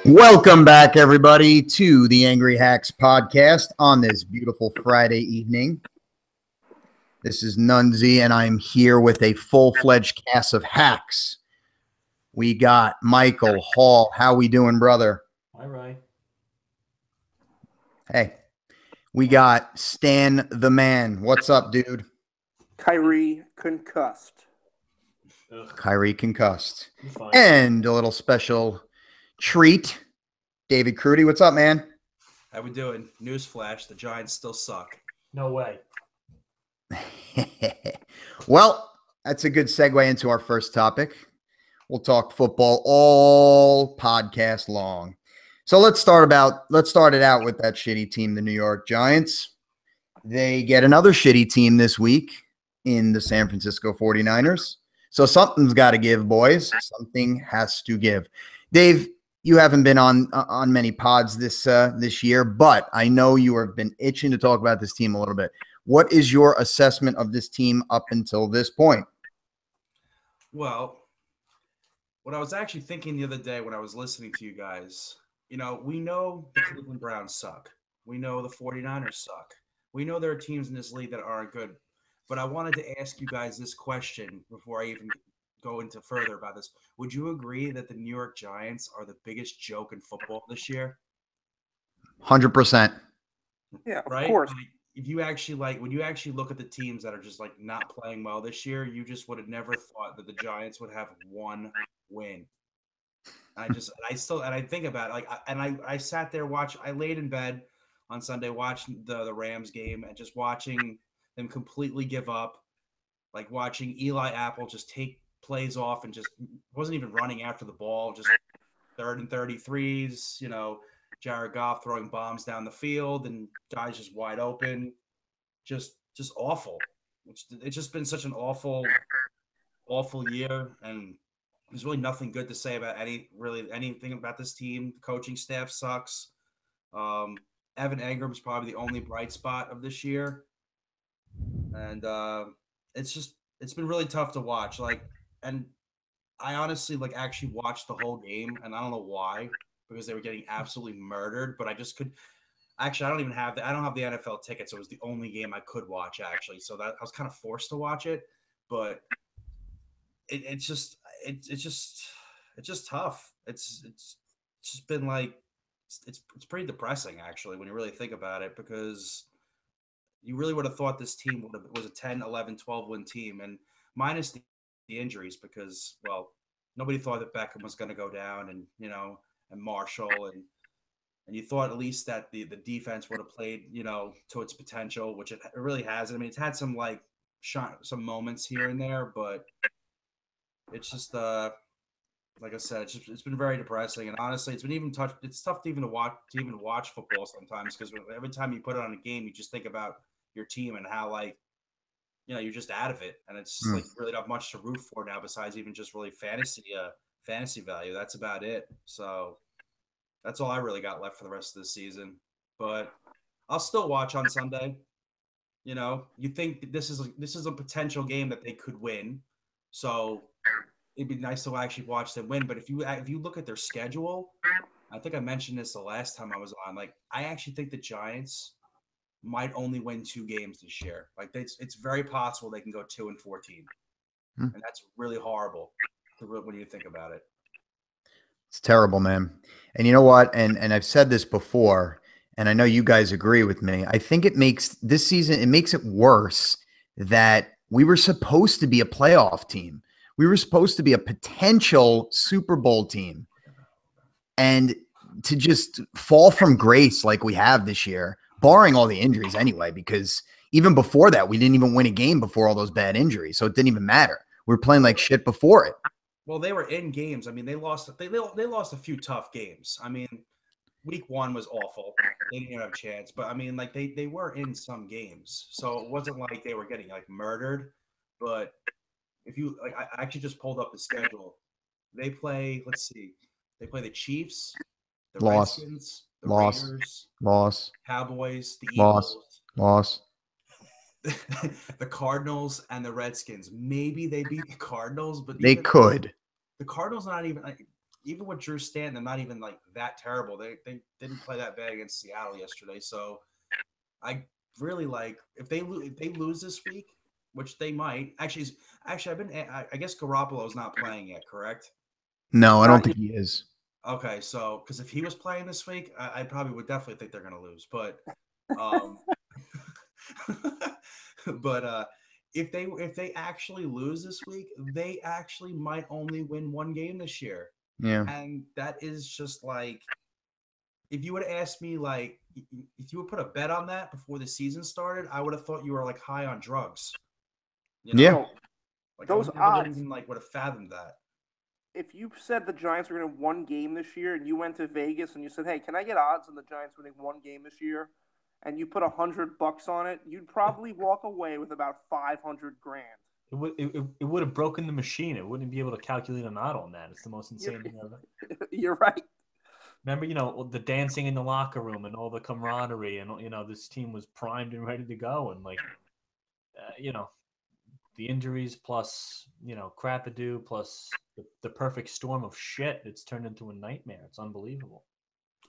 Welcome back, everybody, to the Angry Hacks podcast on this beautiful Friday evening. This is Nunzi, and I'm here with a full-fledged cast of hacks. We got Michael Hall. How we doing, brother? Hi, Ray. Hey. We got Stan the Man. What's up, dude? Kyrie concussed. Kyrie concussed. And a little special treat, David Crudy. What's up, man? How we doing? Newsflash, the Giants still suck. No way. Well, that's a good segue into our first topic. We'll talk football all podcast long. So let's start it out with that shitty team, the New York Giants. They get another shitty team this week in the San Francisco 49ers. So something's got to give, boys. Something has to give. Dave, you haven't been on many pods this year, but I know you have been itching to talk about this team a little bit. What is your assessment of this team up until this point? Well, what I was actually thinking the other day when I was listening to you guys, we know the Cleveland Browns suck. We know the 49ers suck. We know there are teams in this league that aren't good. But I wanted to ask you guys this question before I even go into further about this. Would you agree that the New York Giants are the biggest joke in football this year? 100%. Yeah, right? Of course. When you actually look at the teams that are just like not playing well this year, you just would have never thought that the Giants would have one win. I think about it, I sat there I laid in bed on Sunday watching the Rams game and just watching them completely give up, like watching Eli Apple just take plays off and just wasn't even running after the ball, just 3rd and 33s, Jared Goff throwing bombs down the field and guys just wide open, just awful. It's just been such an awful year, and there's really nothing good to say about anything about this team. The coaching staff sucks. Evan Engram's probably the only bright spot of this year. And it's been really tough to watch. And I honestly actually watched the whole game, and I don't know why, because they were getting absolutely murdered. But I just could. Actually, I don't have the NFL ticket, so it was the only game I could watch actually. So that I was kind of forced to watch it, but it's just tough. It's just been it's pretty depressing actually when you really think about it, because you really would have thought this team was a 10, 11, 12 win team, and minus the injuries, because nobody thought that Beckham was going to go down, and and Marshall, and you thought at least that the defense would have played to its potential, which it really hasn't. I mean, it's had some some moments here and there, but it's just like I said, it's been very depressing, and honestly, it's tough to even watch football sometimes, because every time you put it on a game, you just think about your team and how you're just out of it, and it's just really not much to root for now besides even just really fantasy value. That's about it. So that's all I really got left for the rest of the season. But I'll still watch on Sunday. You think this is a potential game that they could win, so it'd be nice to actually watch them win. But if you look at their schedule, I think I mentioned this the last time I was on. I actually think the Giants might only win 2 games this year. It's very possible they can go 2-14, and that's really horrible when you think about it. It's terrible, man. And you know what? And I've said this before, and I know you guys agree with me. I think it makes it worse that we were supposed to be a playoff team. We were supposed to be a potential Super Bowl team, and to just fall from grace like we have this year, barring all the injuries anyway, because even before that, we didn't even win a game before all those bad injuries. So it didn't even matter. We were playing like shit before it. Well, they were in games. I mean, they lost a few tough games. I mean, week 1 was awful. They didn't even have a chance. But I mean, they were in some games. So it wasn't like they were getting murdered. But if you I actually just pulled up the schedule. They play, let's see. They play the Chiefs, the Redskins, the Raiders, Cowboys, the Eagles, the Cardinals, and the Redskins. Maybe they beat the Cardinals, but they could. The Cardinals not even even with Drew Stanton, they're not even like that terrible. They didn't play that bad against Seattle yesterday. So I really like if they lose this week, which they might. Actually, I guess Garoppolo's not playing yet, correct? No, I don't think he is. Okay, so because if he was playing this week, I probably would definitely think they're going to lose. But, but if they actually lose this week, they actually might only win one game this year. Yeah, And that is just like, if you would have asked me, like, if you would put a bet on that before the season started, I would have thought you were like high on drugs. You know? Yeah. Like Those I never odds even like would have fathomed that. If you said the Giants were going to win one game this year, and you went to Vegas and you said, "Hey, can I get odds on the Giants winning one game this year?" and you put $100 on it, you'd probably walk away with about 500 grand. It would have broken the machine. It wouldn't be able to calculate an odd on that. It's the most insane thing ever. You're right. Remember, the dancing in the locker room and all the camaraderie, and this team was primed and ready to go, and the injuries plus crap-a-doo plus the perfect storm of shit. It's turned into a nightmare. It's unbelievable.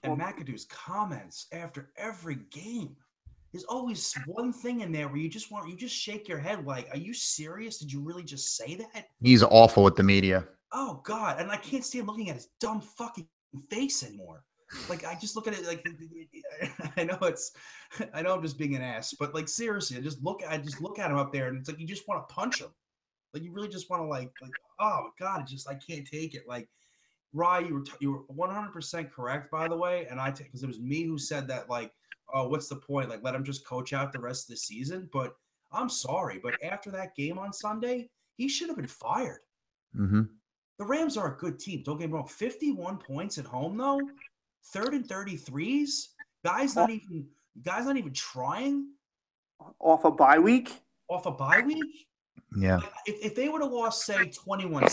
And McAdoo's comments after every game, there's always one thing in there where you just shake your head like, are you serious? Did you really just say that? He's awful with the media. Oh God. And I can't stand looking at his dumb fucking face anymore. Like, I just look at it like, I know I'm just being an ass, but like, seriously, I just look at him up there and it's like, you just want to punch him. Like, you really just want to like, oh God, I can't take it. Like, Rye, you were 100% correct, by the way. And because it was me who said that, like, oh, what's the point? Like, let him just coach out the rest of the season. But I'm sorry, but after that game on Sunday, he should have been fired. Mm-hmm. The Rams are a good team. Don't get me wrong. 51 points at home, though. 3rd and 33s. Guys not even trying. Off a bye week? Off a bye week? Yeah. Like, if they would have lost, say, 21-17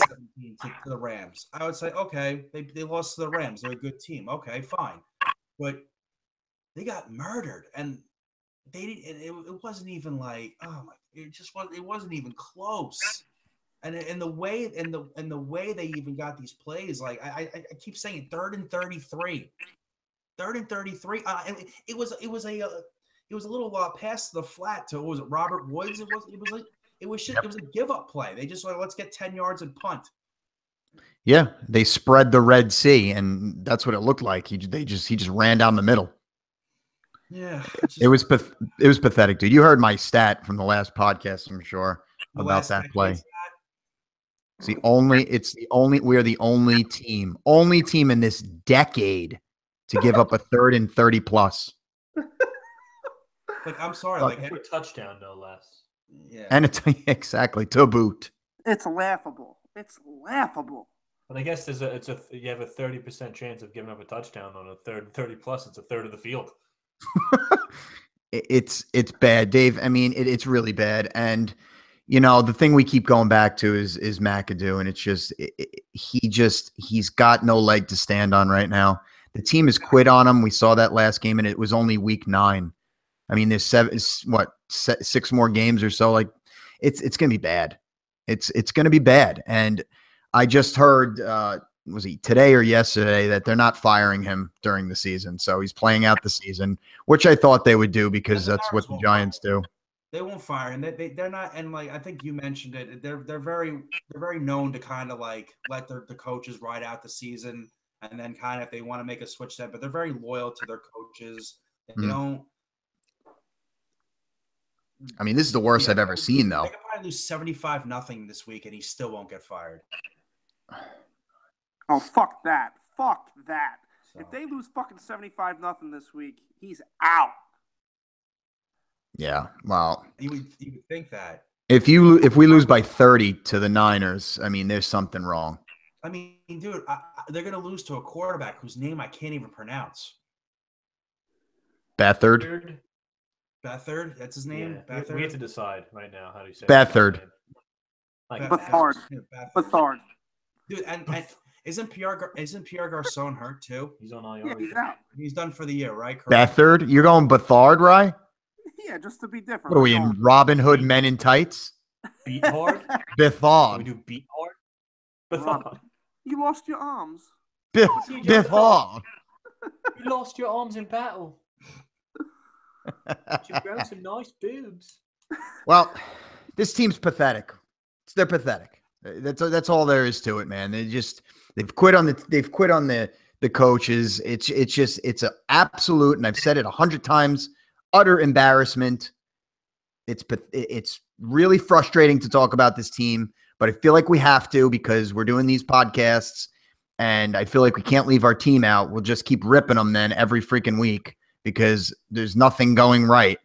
to the Rams, I would say, okay, they lost to the Rams. They're a good team. Okay, fine. But they got murdered, and they didn't. It wasn't even like, oh my, it wasn't even close. And the way they even got these plays, like I keep saying 3rd and 33, 3rd and 33. It was a little pass to the flat to, what was it, Robert Woods? It was a give up play. They just like, let's get 10 yards and punt. Yeah, they spread the Red Sea, and that's what it looked like. He just ran down the middle. Yeah, it was pathetic, dude. You heard my stat from the last podcast, I'm sure, about that play. We are the only team in this decade to give up a 3rd and 30 plus. Like, I'm sorry, like a touchdown, no less. Yeah, and exactly to boot. It's laughable. It's laughable. But I guess you have a 30% chance of giving up a touchdown on a 3rd and 30 plus. It's a third of the field. It's bad, Dave. I mean, it's really bad. And the thing we keep going back to is McAdoo, and it's just he's got no leg to stand on right now. The team has quit on him. We saw that last game, and it was only week 9. I mean, there's 6 more games or so. Like, it's going to be bad. It's going to be bad. And I just heard, was he today or yesterday, that they're not firing him during the season. So he's playing out the season, which I thought they would do because that's what the Giants do. They won't fire him. They're not, and like I think you mentioned it. They're very known to kind of like let the coaches ride out the season, and then kind of if they want to make a switch, but they're very loyal to their coaches. They don't. I mean, this is the worst I've ever seen, though. They could probably lose 75-0 this week, and he still won't get fired. Oh, fuck that. Fuck that. So, if they lose fucking 75-0 this week, he's out. Yeah, well, you would think that. If we lose by 30 to the Niners, I mean, there's something wrong. I mean, dude, they're going to lose to a quarterback whose name I can't even pronounce. Beathard, that's his name? Yeah, we have to decide right now how do you say Beathard. Beathard. Dude, and isn't Pierre Garcon hurt too? He's on IR. Yeah, he's out. He's done for the year, right? Correct. Beathard? You're going Beathard, right? Yeah, just to be different. What are we in Robin Hood Men in Tights? Beat hard? Beathard. We do beat hard? Beathard. You lost your arms. Biff, CJ Biff Hall. You lost your arms in battle. You've grown some nice boobs. Well, this team's pathetic. They're pathetic. That's all there is to it, man. They've quit on the coaches. It's an absolute, and I've said it 100 times, utter embarrassment. It's really frustrating to talk about this team, but I feel like we have to because we're doing these podcasts, and I feel like we can't leave our team out. We'll just keep ripping them then every freaking week because there's nothing going right.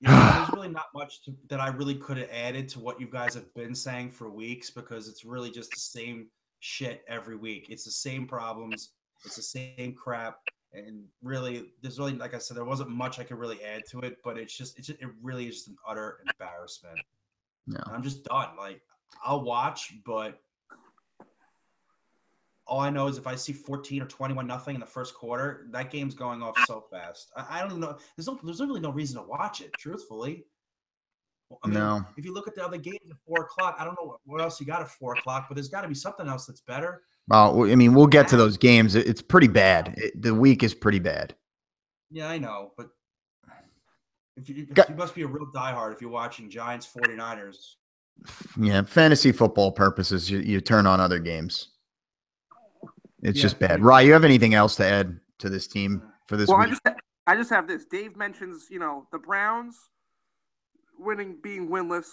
Yeah, there's really not much that I really could have added to what you guys have been saying for weeks because it's really just the same shit every week. It's the same problems. It's the same crap. And really, there's really, like I said, there wasn't much I could really add to it, but it really is just an utter embarrassment. No. And I'm just done. Like, I'll watch, but all I know is if I see 14 or 21-0 in the first quarter, that game's going off so fast. I don't even know. There's really no reason to watch it, truthfully. I mean, No. if you look at the other games at 4 o'clock, I don't know what else you got at 4 o'clock, but there's got to be something else that's better. Well, I mean, we'll get to those games. It's pretty bad. The week is pretty bad. Yeah, I know, but you must be a real diehard if you're watching Giants 49ers. Yeah, fantasy football purposes, you turn on other games. It's just bad. Rye, you have anything else to add to this team for this week? I just have this. Dave mentions, the Browns being winless,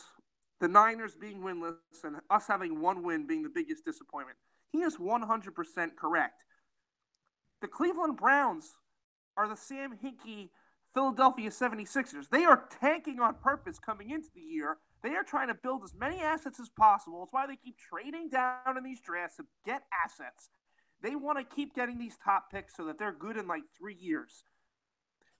the Niners being winless, and us having one win being the biggest disappointment. He is 100% correct. The Cleveland Browns are the Sam Hinkie Philadelphia 76ers. They are tanking on purpose coming into the year. They are trying to build as many assets as possible. That's why they keep trading down in these drafts to get assets. They want to keep getting these top picks so that they're good in like 3 years.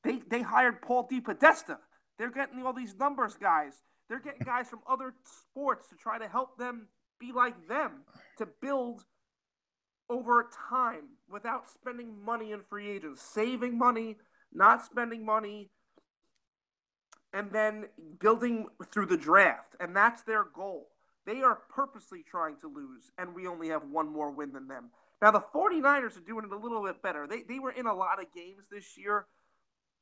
They hired Paul DePodesta. They're getting all these numbers guys. They're getting guys from other sports to try to help them be like them, to build over time without spending money in free agents, saving money, not spending money, and then building through the draft. And that's their goal. They are purposely trying to lose, and we only have one more win than them. Now, the 49ers are doing it a little bit better. They were in a lot of games this year,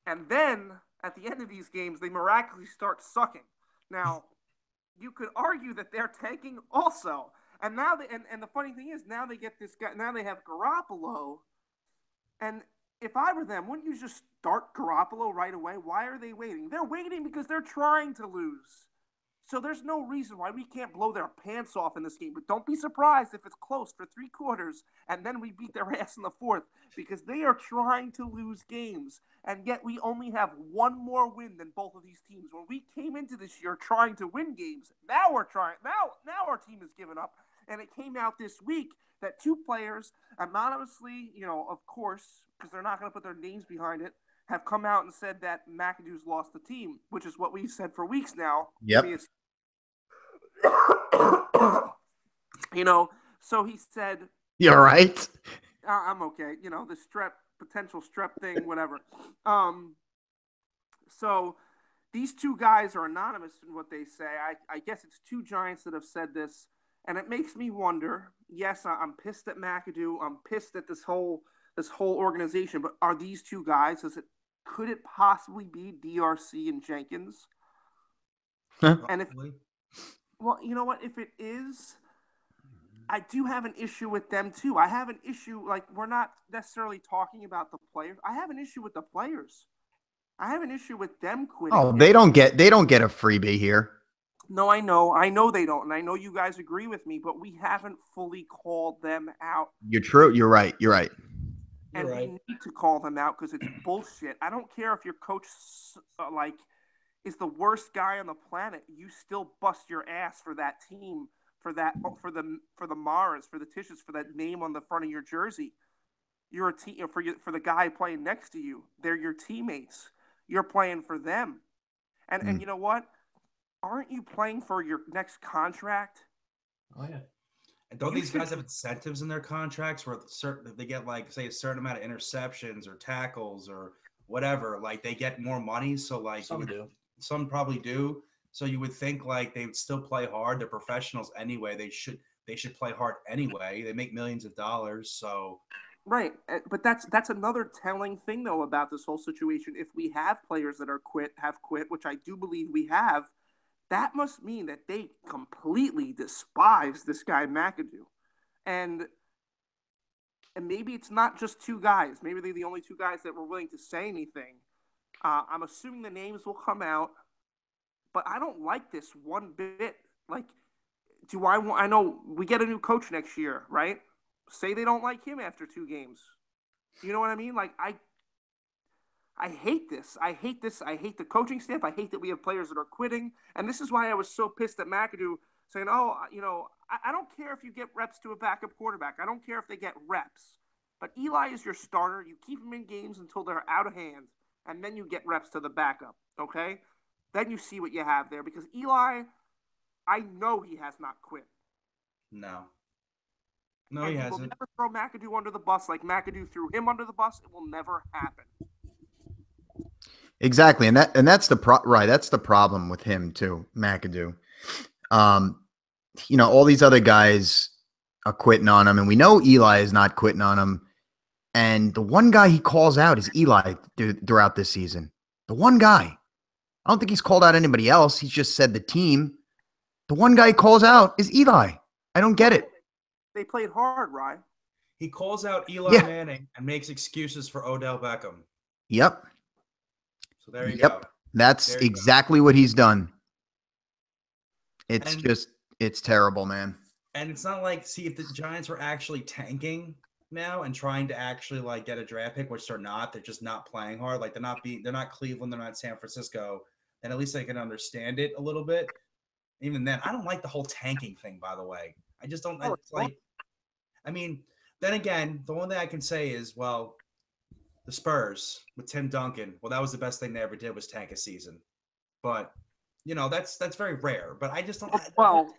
and then at the end of these games, they miraculously start sucking. Now, you could argue that they're tanking also. And now and the funny thing is, now they get this guy. Now they have Garoppolo, and if I were them, wouldn't you just start Garoppolo right away? Why are they waiting? They're waiting because they're trying to lose. So there's no reason why we can't blow their pants off in this game. But don't be surprised if it's close for 3 quarters and then we beat their ass in the 4th, because they are trying to lose games. And yet we only have one more win than both of these teams. When we came into this year trying to win games, now we're trying. Now our team has given up. And it came out this week that 2 players, anonymously, of course, because they're not going to put their names behind it, have come out and said that McAdoo's lost the team, which is what we've said for weeks now. Yep. So he said, "You're right. I'm okay." The potential strep thing, whatever. So these 2 guys are anonymous in what they say. I guess it's 2 Giants that have said this, and it makes me wonder. Yes, I'm pissed at McAdoo. I'm pissed at this whole organization. But are these 2 guys? Could it possibly be DRC and Jenkins? And you know what? If it is, I do have an issue with them too. I have an issue. Like, we're not necessarily talking about the players. I have an issue with the players. I have an issue with them quitting. Oh, they don't get a freebie here. No, I know they don't, and I know you guys agree with me, but we haven't fully called them out. You're true. You're right. And we need to call them out because it's bullshit. I don't care if your coach is the worst guy on the planet. You still bust your ass for that team, for the Maras, for the Tisches, for that name on the front of your jersey. You're a team for the guy playing next to you. They're your teammates. You're playing for them. And you know what? Aren't you playing for your next contract? Oh yeah. And don't these guys have incentives in their contracts where they get, like, say, a certain amount of interceptions or tackles or whatever? Like, they get more money. So, like, some probably do. So you would think, like, they would still play hard. They're professionals anyway. They should. they should play hard anyway. They make millions of dollars, so Right, but that's another telling thing though about this whole situation. If we have players that have quit, which I do believe we have, that must mean that they completely despise this guy McAdoo, and maybe it's not just two guys. Maybe they're the only two guys that were willing to say anything. I'm assuming the names will come out, but I don't like this one bit. Like, do I want? I know we get a new coach next year, right? Say they don't like him after 2 games. You know what I mean? Like, I hate this. I hate this. I hate the coaching staff. I hate that we have players that are quitting. And this is why I was so pissed at McAdoo saying, oh, I don't care if you get reps to a backup quarterback. I don't care if they get reps. But Eli is your starter. You keep him in games until they're out of hand, and then you get reps to the backup, okay? Then you see what you have there. Because Eli, I know he has not quit. no, And he he will hasn't. never throw McAdoo under the bus like McAdoo threw him under the bus. It will never happen. Exactly, and that's that's the problem with him too, McAdoo. All these other guys are quitting on him, and we know Eli is not quitting on him. And the one guy he calls out is Eli throughout this season. The one guy. I don't think he's called out anybody else. He's just said the team. The one guy he calls out is Eli. I don't get it. They played hard, Rye. He calls out Eli Yeah. Manning and makes excuses for Odell Beckham. Yep. So there you go. That's There you exactly what he's done. It's And- just, it's terrible, man. And it's not like, see, if the Giants were actually tanking now and trying to actually like get a draft pick, which they're not, they're just not playing hard. Like they're not Cleveland, they're not San Francisco. Then at least I can understand it a little bit. Even then, I don't like the whole tanking thing, by the way. I just don't. Oh, It's like, I mean, then again, the one thing I can say is, well, the Spurs with Tim Duncan, well, that was the best thing they ever did was tank a season. But, that's very rare. But I just don't. Well,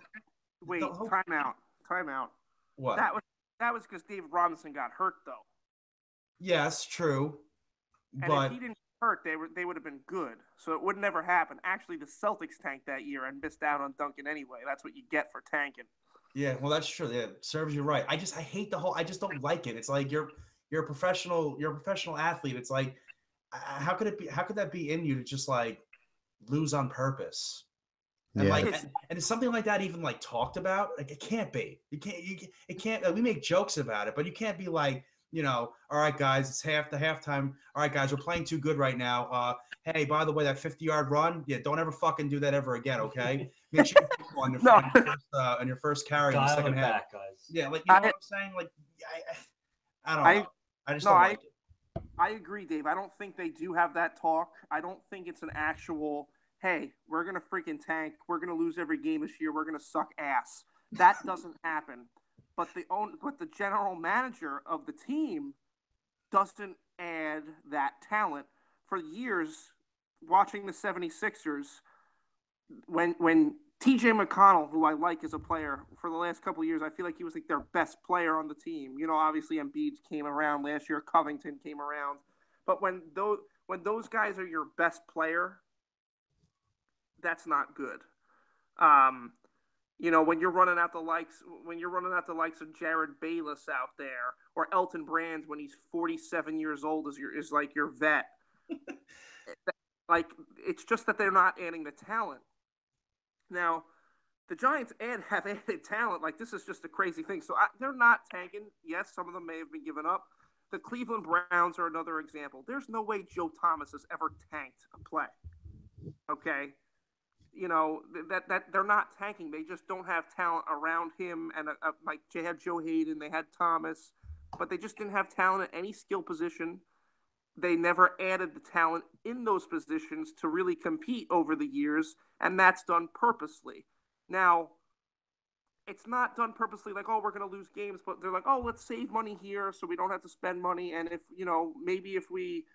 wait, Don't- time out. What? That was because David Robinson got hurt though. Yes, true. And But if he didn't get hurt, they would have been good. So it would never happen. Actually, the Celtics tanked that year and missed out on Duncan anyway. That's what you get for tanking. yeah, well, that's true. Yeah, serves you right. I hate the whole. I just don't like it. It's like you're a professional athlete. It's like, how could it be? How could that be in you to just like lose on purpose? And Yeah. like, and is something like that even like talked about? Like, it can't be. It can't. Like, we make jokes about it, but you can't be like, all right, guys, it's the halftime. All right, guys, we're playing too good right now. Hey, by the way, that 50-yard run, yeah, don't ever fucking do that ever again, okay? Make sure you on your, No. on your first carry in the Dial second it half. back, guys. Yeah, like, you know what I'm saying? Like, I don't know. I just don't like it. I agree, Dave. I don't think they do have that talk. I don't think it's an actual, hey, we're going to freaking tank. We're going to lose every game this year. We're going to suck ass. That doesn't happen. But the general manager of the team doesn't add that talent. For years, watching the 76ers, when TJ McConnell, who I like as a player, for the last couple of years, I feel like he was like their best player on the team. Obviously Embiid came around last year, Covington came around. But when those guys are your best player, that's not good. When you're running out the likes of Jared Bayless out there, or Elton Brand when he's 47 years old is like your vet. Like, it's just that they're not adding the talent. Now, the Giants have added talent. Like, this is just a crazy thing. So they're not tanking. Yes, some of them may have been given up. The Cleveland Browns are another example. There's no way Joe Thomas has ever tanked a play. Okay? That they're not tanking. They just don't have talent around him. And like they had Joe Hayden, they had Thomas, but they just didn't have talent at any skill position. They never added the talent in those positions to really compete over the years, and that's done purposely. Now, it's not done purposely like, oh, we're going to lose games, but they're like, oh, let's save money here so we don't have to spend money. And if, maybe if we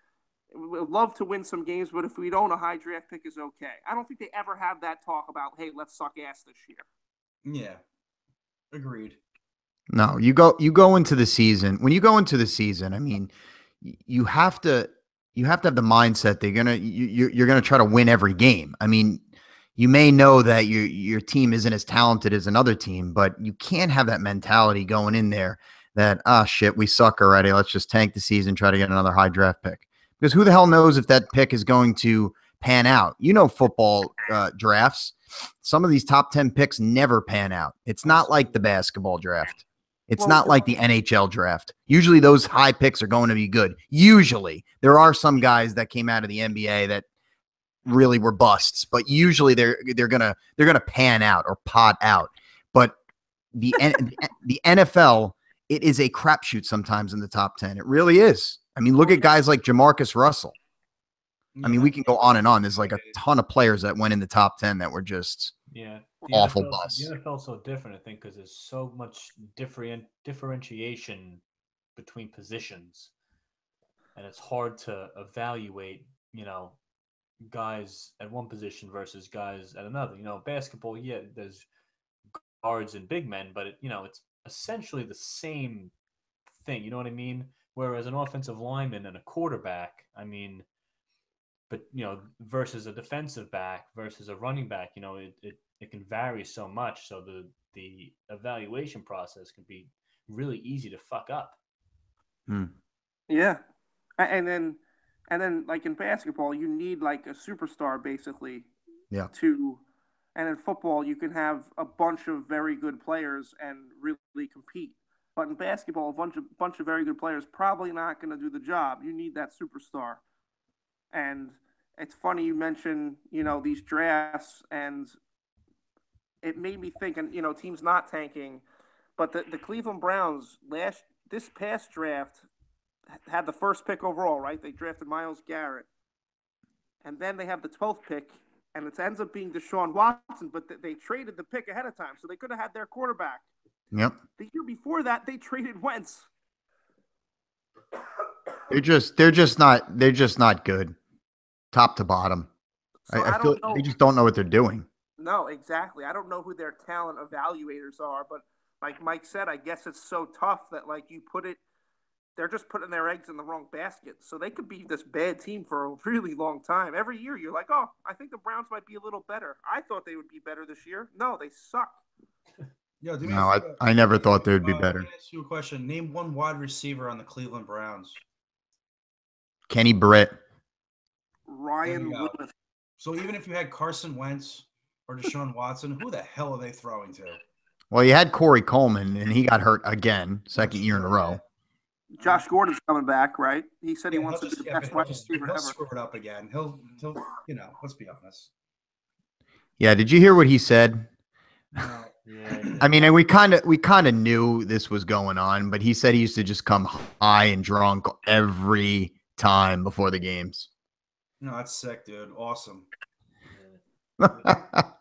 would love to win some games, but if we don't, a high draft pick is okay. I don't think they ever have that talk about, hey, let's suck ass this year. Yeah, agreed. No, you go into the season. When you go into the season, I mean, you have to have the mindset you're gonna try to win every game. I mean, you may know that your team isn't as talented as another team, but you can't have that mentality going in there that, shit, we suck already. Let's just tank the season, try to get another high draft pick. Because who the hell knows if that pick is going to pan out? Football drafts, some of these top 10 picks never pan out. It's not like the basketball draft. It's not like the NHL draft. Usually those high picks are going to be good. Usually. There are some guys that came out of the NBA that really were busts, but usually they're gonna pan out or pot out. But the NFL, it is a crapshoot sometimes in the top 10. It really is. I mean, look at guys like Jamarcus Russell. I mean, we can go on and on. There's like a ton of players that went in the top 10 that were just awful busts. The NFL is so different, I think, because there's so much differentiation between positions, and it's hard to evaluate, guys at one position versus guys at another. Basketball, yeah, there's guards and big men, but it's essentially the same thing. You know what I mean? Whereas an offensive lineman and a quarterback, I mean, but versus a defensive back versus a running back, it can vary so much. So the evaluation process can be really easy to fuck up. Yeah, and then like in basketball, you need like a superstar basically. Yeah. And in football, you can have a bunch of very good players and really compete. But in basketball, a bunch of very good players probably not going to do the job. You need that superstar. And it's funny you mention, these drafts, and it made me think, and teams not tanking, but the Cleveland Browns this past draft had the first pick overall, right? They drafted Myles Garrett, and then they have the 12th pick, and it ends up being Deshaun Watson, but they traded the pick ahead of time, so they could have had their quarterback. Yep. The year before that, they traded Wentz. They're just not good, top to bottom. So I feel they just don't know what they're doing. No, exactly. I don't know who their talent evaluators are, but like Mike said, I guess it's so tough that they're just putting their eggs in the wrong basket. So they could be this bad team for a really long time. Every year you're like, oh, I think the Browns might be a little better. I thought they would be better this year. No, they suck. No, I never thought they would be better. Let me ask you a question. Name one wide receiver on the Cleveland Browns. Kenny Britt. Ryan Lewis. So even if you had Carson Wentz or Deshaun Watson, who the hell are they throwing to? Well, you had Corey Coleman, and he got hurt again, second year in a row. Josh Gordon's coming back, right? He said he wants to be the best wide receiver ever. He'll screw it up again. He'll, let's be honest. Yeah, did you hear what he said? No. Yeah. I mean, and we kind of knew this was going on, but he said he used to just come high and drunk every time before the games. No, that's sick, dude. Awesome.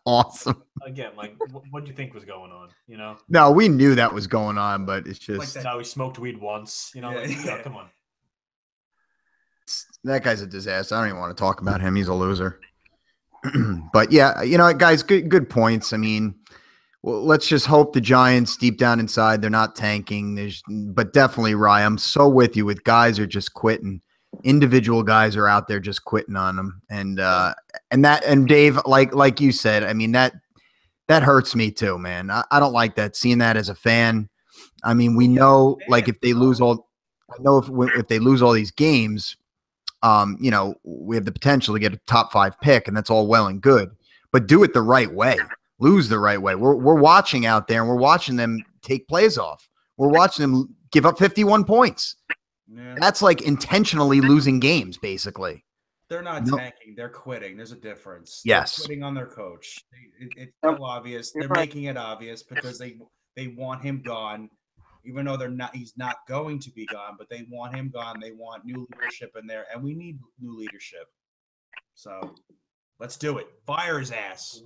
Awesome. Again, like, what do you think was going on? No, we knew that was going on, but it's just like how he smoked weed once. Come on. That guy's a disaster. I don't even want to talk about him. He's a loser. But yeah, guys, good points. I mean, well, let's just hope the Giants, deep down inside, they're not tanking. But definitely, Rye, I'm so with you. With guys are just quitting. Individual guys are out there just quitting on them, and Dave, like you said, I mean that hurts me too, man. I don't like that. Seeing that as a fan. I mean, we know, like, if they lose all these games, we have the potential to get a top 5 pick, and that's all well and good. But do it the right way. Lose the right way. We're watching out there, and we're watching them take plays off. We're watching them give up 51 points. Yeah. That's like intentionally losing games, basically. They're not tanking. They're quitting. There's a difference. Yes. They're quitting on their coach. It's so obvious. They're making it obvious because they want him gone, even though he's not going to be gone, but they want him gone. They want new leadership in there, and we need new leadership. So let's do it. Fire his ass.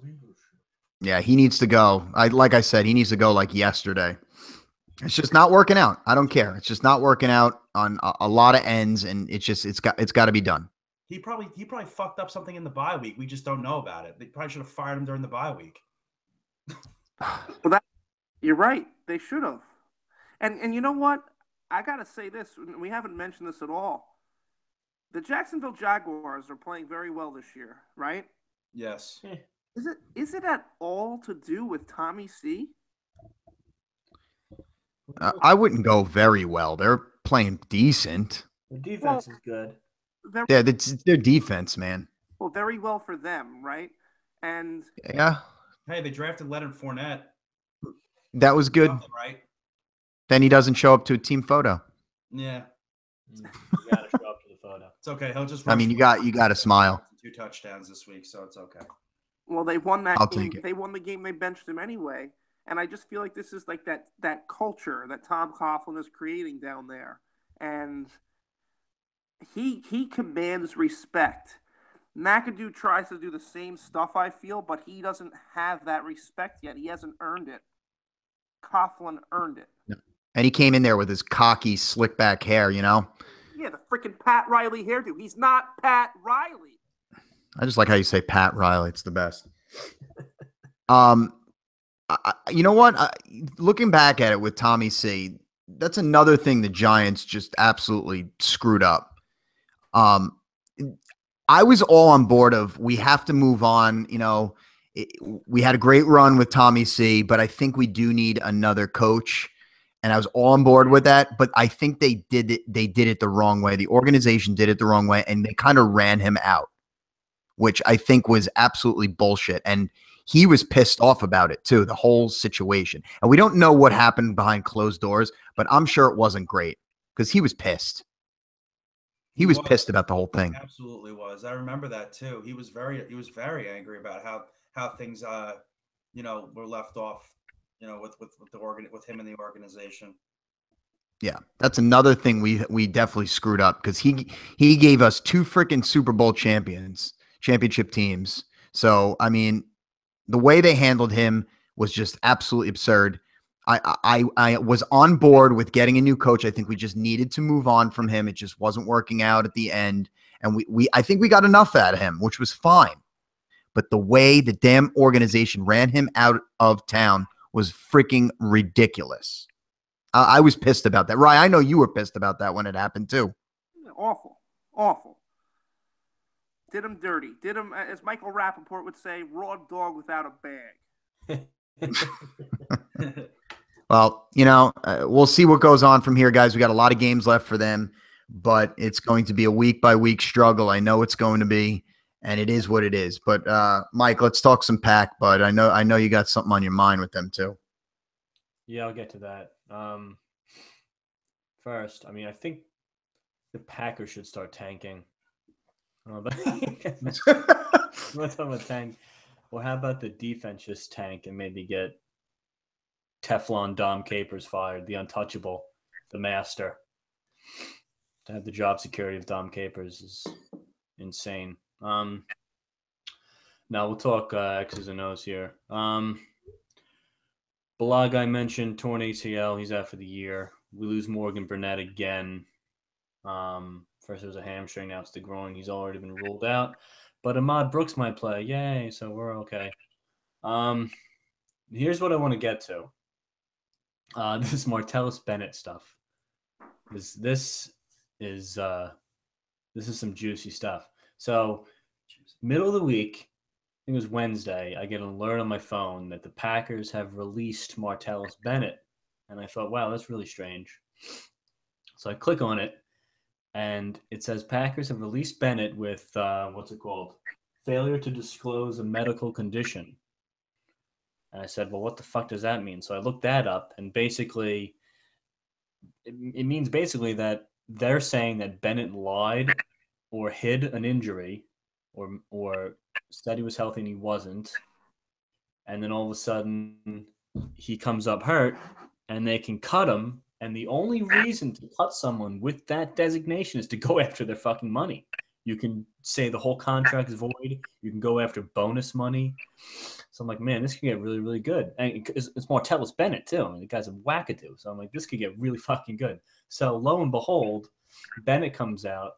Yeah, he needs to go. Like I said, he needs to go like yesterday. It's just not working out. I don't care. It's just not working out on a lot of ends, and it's got to be done. He probably fucked up something in the bye week. We just don't know about it. They probably should have fired him during the bye week. Well, you're right. They should have. And you know what? I gotta say this. We haven't mentioned this at all. The Jacksonville Jaguars are playing very well this year, right? Yes. Is it at all to do with Tommy C? I wouldn't go very well. They're playing decent. The Well, defense is good. very Yeah, it's their defense, man. well, very well for them, right? And Yeah, Hey, they drafted Leonard Fournette. that was good. Something, right? Then he doesn't show up to a team photo. Yeah, You got to show up to the photo. it's okay. He'll just. I mean, you got to smile. 2 touchdowns this week, so it's okay. well, they won that I'll game. take it. They won the game. They benched him anyway. And I just feel like this is like that culture that Tom Coughlin is creating down there, and he commands respect. McAdoo tries to do the same stuff, I feel, but he doesn't have that respect yet. He hasn't earned it. Coughlin earned it. And he came in there with his cocky, slick back hair, you know? Yeah, the freaking Pat Riley hairdo. He's not Pat Riley. I just like how you say Pat Riley. It's the best. You know what? Looking back at it with Tommy C, that's another thing the Giants just absolutely screwed up. I was all on board of we have to move on. You know, we had a great run with Tommy C, but I think we do need another coach. And I was all on board with that. But I think they did it the wrong way. The organization did it the wrong way, and they kind of ran him out, which I think was absolutely bullshit. And he was pissed off about it too, the whole situation. And we don't know what happened behind closed doors, but I'm sure it wasn't great because he was pissed. He was pissed about the whole thing. He absolutely was. I remember that too. He was very angry about how things were left off, with him in the organization. Yeah, that's another thing we definitely screwed up because he gave us 2 freaking Super Bowl championship teams. So I mean, the way they handled him was just absolutely absurd. I was on board with getting a new coach. I think we just needed to move on from him. It just wasn't working out at the end, and I think we got enough out of him, which was fine. But the way the damn organization ran him out of town was freaking ridiculous. I was pissed about that. Ryan, I know you were pissed about that when it happened too. Awful. Awful. Did him dirty. Did him, as Michael Rappaport would say, raw dog without a bag. Well, we'll see what goes on from here, guys. We got a lot of games left for them, but it's going to be a week-by-week struggle. I know it's going to be, and it is what it is. But, Mike, let's talk some Pack, bud. I know you got something on your mind with them too. Yeah, I'll get to that. First, I mean, I think the Packers should start tanking. Let's talk about tank. Well, how about the defense just tank and maybe get Teflon Dom Capers fired, the untouchable, the master. To have the job security of Dom Capers is insane. Now we'll talk X's and O's here. Blag, I mentioned torn ACL. He's out for the year. We lose Morgan Burnett again. First it was a hamstring, now it's the groin. He's already been ruled out. But Ahmad Brooks might play. Yay, so we're okay. Here's what I want to get to. This Martellus Bennett stuff. This is some juicy stuff. So middle of the week, I think it was Wednesday, I get an alert on my phone that the Packers have released Martellus Bennett. And I thought, wow, that's really strange. So I click on it, and it says Packers have released Bennett with, what's it called? Failure to disclose a medical condition. And I said, well, what the fuck does that mean? So I looked that up, and basically, it means basically that they're saying that Bennett lied or hid an injury or said he was healthy and he wasn't. And then all of a sudden he comes up hurt and they can cut him. And the only reason to cut someone with that designation is to go after their fucking money. You can say the whole contract is void. You can go after bonus money. So I'm like, man, this could get really, really good. And it's Martellus Bennett, too. I mean, the guy's a wackadoo. So I'm like, this could get really fucking good. So lo and behold, Bennett comes out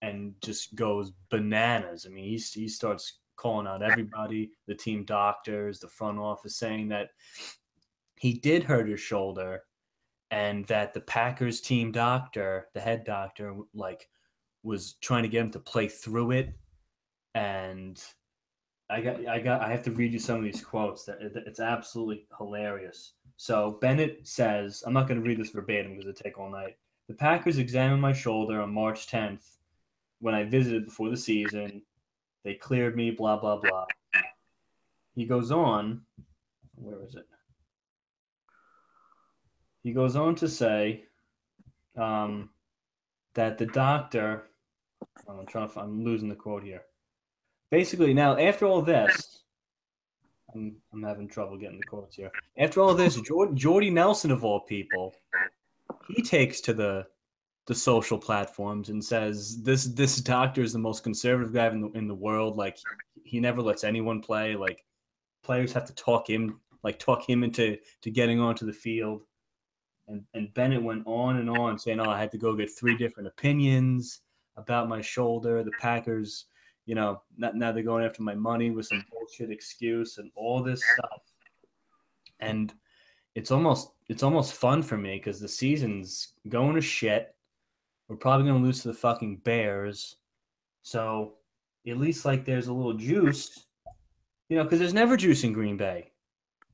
and just goes bananas. I mean, he starts calling out everybody, the team doctors, the front office, saying that he did hurt his shoulder and that the Packers team doctor, the head doctor, was trying to get him to play through it. And I have to read you some of these quotes. It's absolutely hilarious. So Bennett says, I'm not going to read this verbatim because it'd take all night. The Packers examined my shoulder on March 10th when I visited before the season. They cleared me, blah, blah, blah. He goes on, where is it? He goes on to say that the doctor, I'm losing the quote here. Basically, now, after all this, I'm having trouble getting the quotes here. After all this, Jordy Nelson, of all people, he takes to the social platforms and says this doctor is the most conservative guy in the world. Like he never lets anyone play. Like players have to talk him into getting onto the field. And Bennett went on and on saying, "Oh, I had to go get 3 different opinions about my shoulder. The Packers, now they're going after my money with some bullshit excuse and all this stuff." And it's almost fun for me because the season's going to shit. We're probably going to lose to the fucking Bears. So at least like there's a little juice, because there's never juice in Green Bay,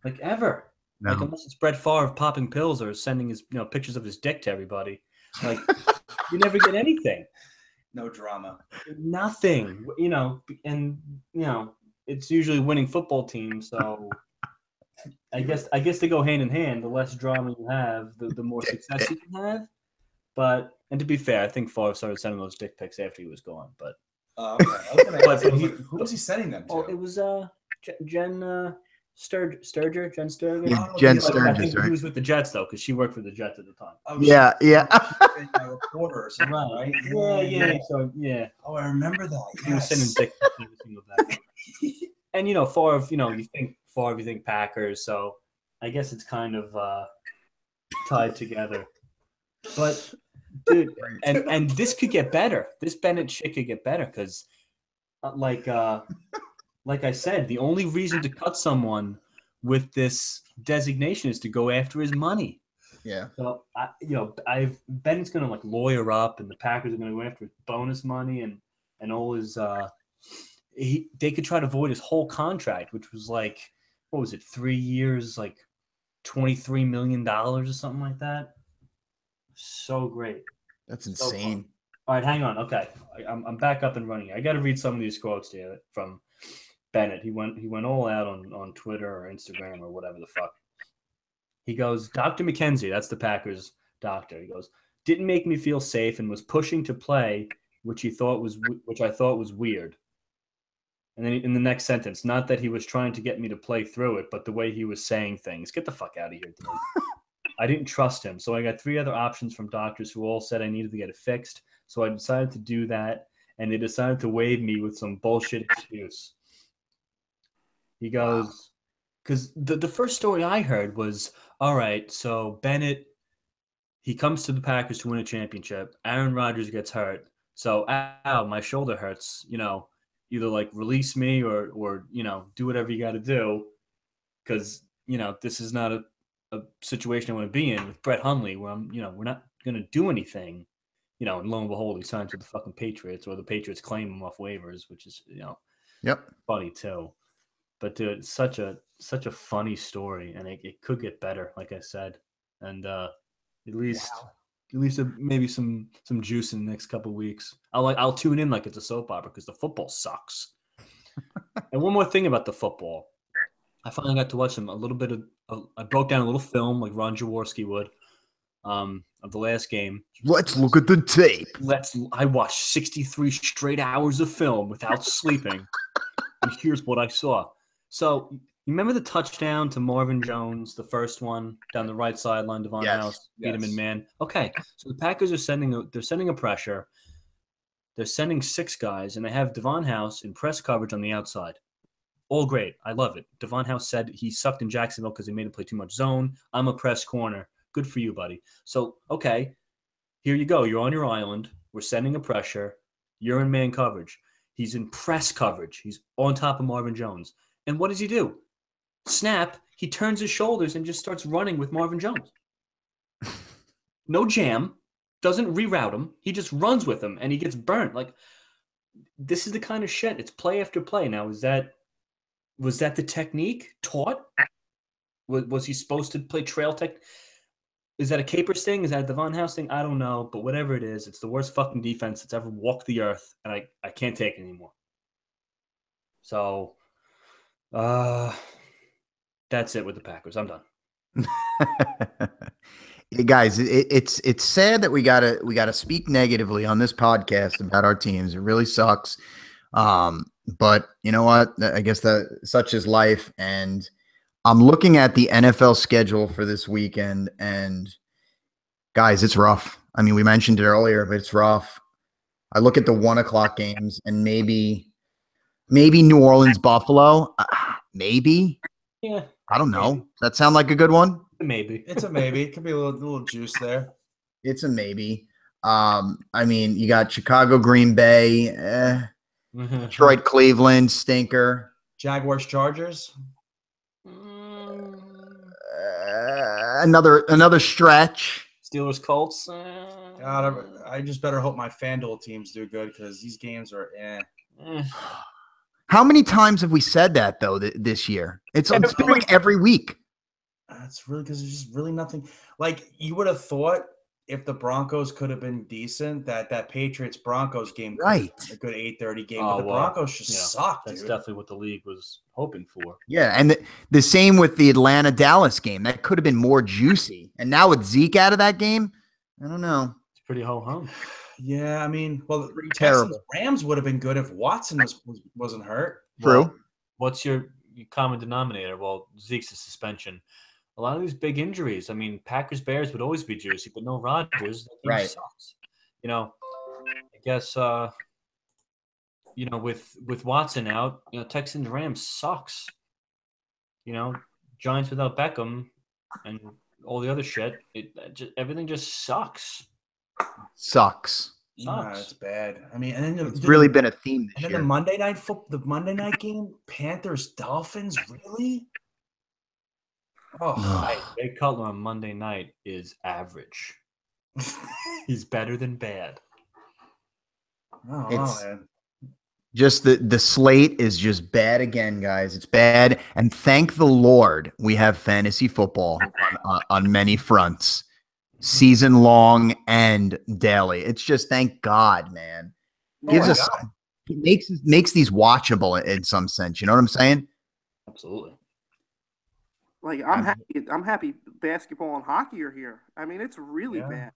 like ever. No. Like unless it's Brett Favre popping pills or sending his pictures of his dick to everybody, like you never get anything. No drama. Nothing, and it's usually a winning football team. So I guess they go hand in hand. The less drama you have, the more success you can have. And to be fair, I think Favre started sending those dick pics after he was gone. But who was he sending them to? Oh, it was Jen Sturger. Jen Sturger. Jen Sturger. I think right? he was with the Jets though, because she worked for the Jets at the time. Oh, yeah. A reporter or something, right? Yeah. So yeah. Oh, I remember that. He was sending dick pics every single day. And Favre, you think Packers, so I guess it's kind of tied together. But dude, and this could get better. This Bennett shit could get better because, like I said, the only reason to cut someone with this designation is to go after his money. Yeah. So Bennett's gonna like lawyer up, and the Packers are gonna go after his bonus money and all his. They could try to void his whole contract, which was like, what was it, 3 years, like $23 million or something like that. So great. That's insane. All right, hang on. Okay, I'm back up and running. I got to read some of these quotes here from Bennett. He went all out on Twitter or Instagram or whatever the fuck. He goes, Dr. McKenzie, that's the Packers doctor. He goes, didn't make me feel safe and was pushing to play, which I thought was weird. And then in the next sentence, not that he was trying to get me to play through it, but the way he was saying things. Get the fuck out of here, dude. I didn't trust him. So I got 3 other options from doctors who all said I needed to get it fixed. So I decided to do that. And they decided to waive me with some bullshit excuse. He goes, because the first story I heard was, all right, so Bennett, he comes to the Packers to win a championship. Aaron Rodgers gets hurt. So, my shoulder hurts, either like release me or do whatever you got to do. Because, this is not a situation I want to be in with Brett Hundley where we're not going to do anything, and lo and behold, he signs with the fucking Patriots, or the Patriots claim him off waivers, which is, funny too. But dude, it's such a funny story, and it could get better, like I said. And at least maybe some juice in the next couple of weeks. I'll tune in like it's a soap opera because the football sucks. And one more thing about the football. I finally got to watch a little bit of. I broke down a little film like Ron Jaworski would, of the last game. Let's look at the tape. I watched 63 straight hours of film without sleeping, and here's what I saw. So you remember the touchdown to Marvin Jones, the first one down the right sideline, Devon House beat him in man. Okay, so the Packers are sending a pressure. They're sending 6 guys, and they have Devon House in press coverage on the outside. All great. I love it. Devon House said he sucked in Jacksonville because they made him play too much zone. I'm a press corner. Good for you, buddy. So, okay, here you go. You're on your island. We're sending a pressure. You're in man coverage. He's in press coverage. He's on top of Marvin Jones. And what does he do? Snap. He turns his shoulders and just starts running with Marvin Jones. No jam. Doesn't reroute him. He just runs with him, and he gets burnt. Like, this is the kind of shit. It's play after play. Now, is that Was that the technique taught? Was he supposed to play trail tech? Is that a Capers thing? Is that a Devon House thing? I don't know. But whatever it is, it's the worst fucking defense that's ever walked the earth. And I can't take it anymore. So that's it with the Packers. I'm done. Hey guys, it's sad that we gotta speak negatively on this podcast about our teams. It really sucks. But you know what? I guess that such is life. And I'm looking at the NFL schedule for this weekend, and guys, it's rough. I mean, we mentioned it earlier, but it's rough. I look at the 1:00 games, and maybe New Orleans, Buffalo, maybe. Yeah, I don't know. Does that sound like a good one? maybe. It's a maybe. It could be a little juice there. It's a maybe. I mean, you got Chicago, Green Bay, Detroit, Cleveland, stinker. Jaguars, Chargers. Another stretch. Steelers, Colts. God, I just better hope my FanDuel teams do good because these games are How many times have we said that though this year? It's been like every week. It's really because there's just really nothing. Like you would have thought if the Broncos could have been decent, that Patriots Broncos game, right? A good 8:30 game. But the Broncos just sucked. That's dude. definitely what the league was hoping for. Yeah, and the same with the Atlanta Dallas game. That could have been more juicy. And now with Zeke out of that game, I don't know. It's pretty ho hum. Yeah, I mean, well, terrible. Texans Rams would have been good if Watson wasn't hurt. True. Well, what's your common denominator? Well, Zeke's a suspension. A lot of these big injuries. I mean, Packers Bears would always be juicy, but no Rodgers. That game Right. sucks. You know, I guess with Watson out, Texans Rams sucks. Giants without Beckham and all the other shit. Everything just sucks. Sucks. Yeah, it's bad. I mean, and then It's really been a theme this and then year. the Monday night game, Panthers Dolphins, really? Oh, Hey, Jay Cutler on Monday night is average. He's better than bad. It's man. just the slate is just bad again, guys. It's bad, and thank the Lord we have fantasy football on many fronts, season long and daily. It's just thank God, man. It makes these watchable in some sense. You know what I'm saying? Absolutely. Like I'm happy basketball and hockey are here. I mean, it's really bad.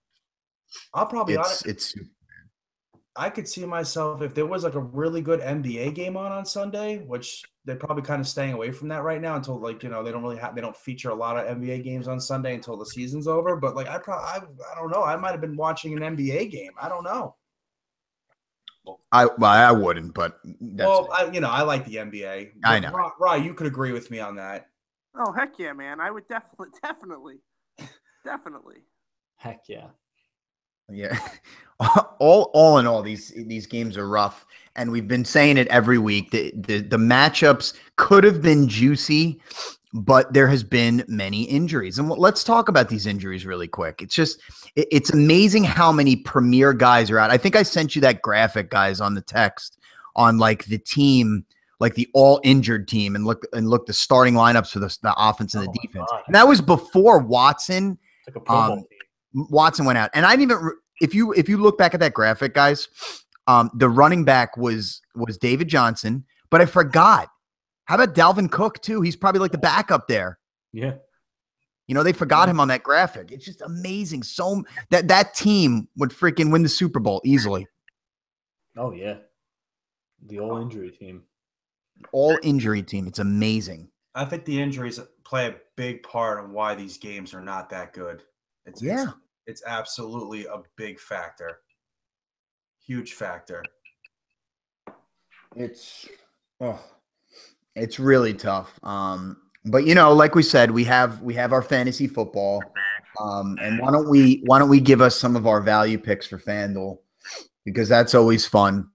I'll probably It's I could see myself if there was like a really good NBA game on Sunday, which they're probably kind of staying away from that right now until they don't feature a lot of NBA games on Sunday until the season's over. But like I don't know. I might have been watching an NBA game. I don't know. I wouldn't, but I like the NBA. I know. Rye, you could agree with me on that. Oh heck yeah, man! I would definitely. Heck yeah. Yeah. all in all, these games are rough, and we've been saying it every week. The matchups could have been juicy, but there has been many injuries. And let's talk about these injuries really quick. It's amazing how many premier guys are out. I think I sent you that graphic, guys, on the text on like the team, like the all injured team, and look the starting lineups for the offense and the defense. And that was before Watson. It's like a Pro Bowl team. Watson went out, and I didn't even. If you look back at that graphic, guys, the running back was David Johnson, but I forgot. How about Dalvin Cook too? He's probably like the backup there. Yeah. They forgot him on that graphic. It's just amazing. So that team would freaking win the Super Bowl easily. Oh yeah. The all injury team. All injury team. It's amazing. I think the injuries play a big part in why these games are not that good. It's absolutely a big factor. Huge factor. It's really tough. But like we said, we have our fantasy football. And why don't we give us some of our value picks for FanDuel, because that's always fun.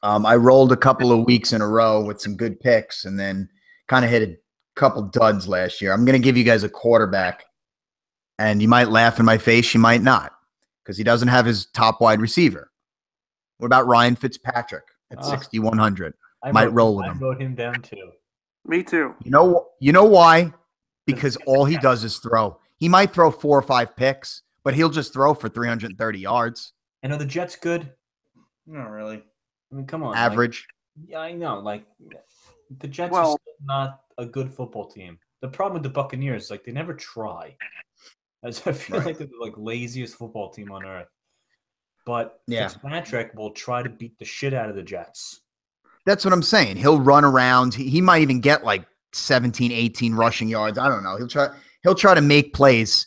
I rolled a couple of weeks in a row with some good picks and then kind of hit a couple duds last year. I'm going to give you guys a quarterback. And you might laugh in my face, you might not, because he doesn't have his top wide receiver. What about Ryan Fitzpatrick at 6,100? Might roll with him. I wrote him down too. Me too. You know why? Because Because all he does is throw. He might throw 4 or 5 picks, but he'll just throw for 330 yards. And are the Jets good? Not really. I mean, come on. Average. Yeah, I know. Like, the Jets are Well- still not a good football team. The problem with the Buccaneers is, like, they never try. I feel Right. like they're the laziest football team on earth. But Yeah. Fitzpatrick will try to beat the shit out of the Jets. That's what I'm saying. He'll run around. He might even get like 17, 18 rushing yards. I don't know. He'll try to make plays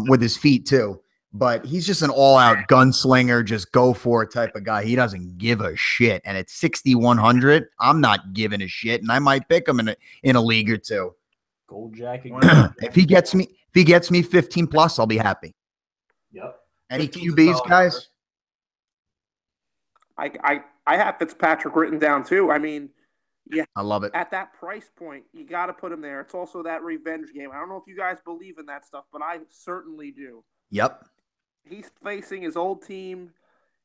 with his feet too. But he's just an all-out gunslinger, just go for it type of guy. He doesn't give a shit. And at 6,100, I'm not giving a shit, and I might pick him in a league or two. Gold jacket. If he gets me 15 plus, I'll be happy. Yep. Any 15's a QBs, solid guys? I have Fitzpatrick written down too. I mean, I love it. at that price point, you got to put him there. It's also that revenge game. I don't know if you guys believe in that stuff, but I certainly do. Yep. He's facing his old team.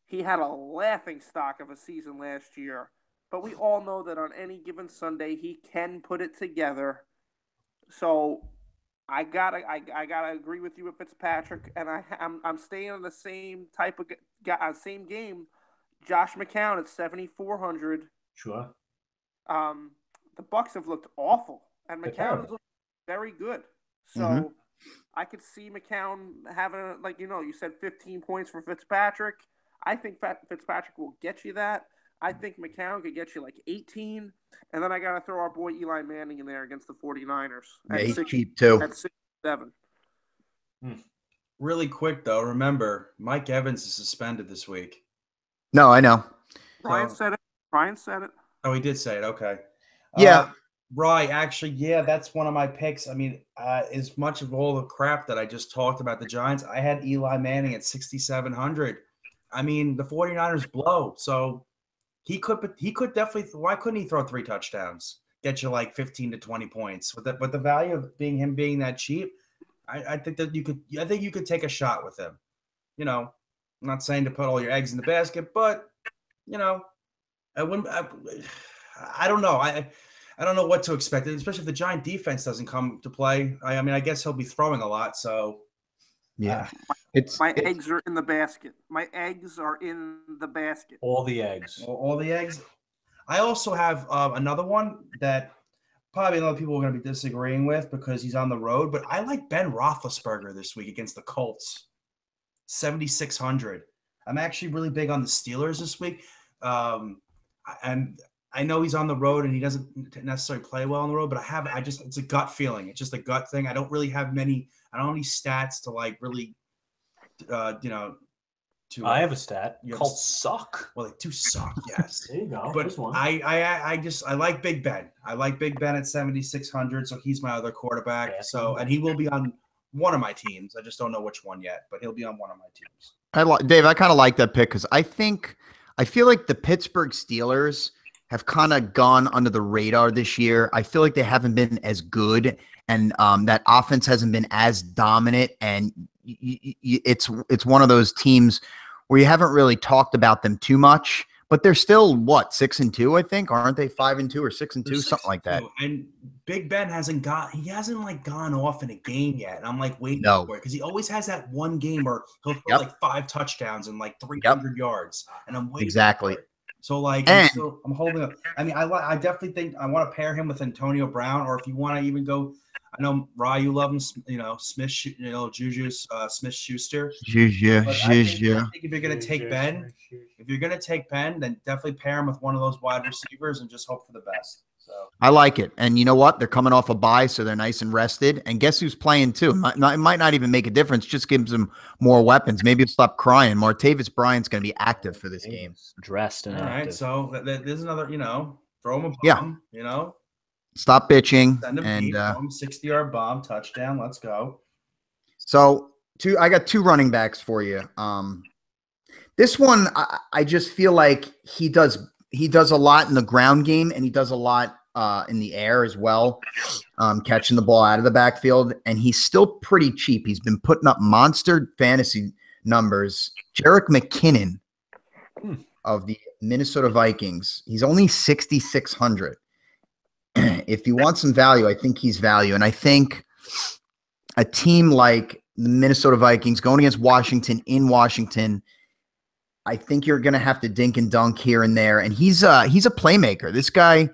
He had a laughing stock of a season last year, but we all know that on any given Sunday he can put it together. So I gotta agree with you with Fitzpatrick, and I'm staying on the same type of same game. Josh McCown at 7,400. Sure. The Bucks have looked awful, and They're McCown terrible. has looked very good. So Mhm. I could see McCown having, like you said, 15 points for Fitzpatrick. I think Fitzpatrick will get you that. I think McCown could get you like 18. And then I got to throw our boy Eli Manning in there against the 49ers. Yeah, at he's 6, cheap too. at 6-7. Really quick though, remember Mike Evans is suspended this week. No, I know. Ryan So- said it. Ryan said it. Oh, he did say it. Okay. Yeah. Right. Actually, yeah, that's one of my picks. I mean, as much of all the crap that I just talked about the Giants, I had Eli Manning at 6,700. I mean, the 49ers blow. So he could definitely, why couldn't he throw 3 touchdowns? Get you like 15 to 20 points. But the value of him being that cheap, I think that you could take a shot with him. You know, I'm not saying to put all your eggs in the basket, but you know, I wouldn't. I don't know. I don't know what to expect, especially if the Giant defense doesn't come to play. I mean, I guess he'll be throwing a lot. So Yeah. My eggs are in the basket. My eggs are in the basket. All the eggs. all the eggs. I also have another one that probably a lot of people are going to be disagreeing with because he's on the road, but I like Ben Roethlisberger this week against the Colts, 7,600. I'm actually really big on the Steelers this week. And I know he's on the road and he doesn't necessarily play well on the road, but it's a gut feeling. It's just a gut thing. I don't have any stats to like really, I have a stat. You have Colts suck. well, they do suck. Yes. There you go. But There's one. I like Big Ben. I like Big Ben at 7,600, so he's my other quarterback. Yeah. So and he will be on one of my teams. I just don't know which one yet, but he'll be on one of my teams. Dave, I kind of like that pick because I feel like the Pittsburgh Steelers have kind of gone under the radar this year. I feel like they haven't been as good, and that offense hasn't been as dominant. And it's one of those teams where you haven't really talked about them too much, but they're still 6-2, I think, aren't they? 5-2 or 6-2, something like that. And Big Ben hasn't like gone off in a game yet. And I'm like waiting No. for it because he always has that one game where he'll throw Yep. like 5 touchdowns and like 300 yards, and I'm waiting Exactly. for it. So like And- I'm holding up. I mean, I definitely think I want to pair him with Antonio Brown, or if you want to even go, I know Rye, you love him, Smith, Juju Smith-Schuster. Yeah. But I think if you're gonna take Ben, then definitely pair him with one of those wide receivers and just hope for the best. So I like it. And you know what? They're coming off a bye, so they're nice and rested. And guess who's playing too? It might not even make a difference. Just gives them more weapons. Maybe he'll stop crying. Martavis Bryant's going to be active for this game. Dressed and all right, active. so there's another, throw him a Yeah. bomb, Stop bitching. send him And deep, throw him 60-yard bomb, touchdown, let's go. so I got 2 running backs for you. This one, I just feel like he does a lot in the ground game, and he does a lot in the air as well, catching the ball out of the backfield. And he's still pretty cheap. He's been putting up monster fantasy numbers. Jerick McKinnon of the Minnesota Vikings. He's only 6,600. if you want some value, I think he's value. And I think a team like the Minnesota Vikings going against Washington in Washington, I think you're going to have to dink and dunk here and there. And he's a playmaker. This guy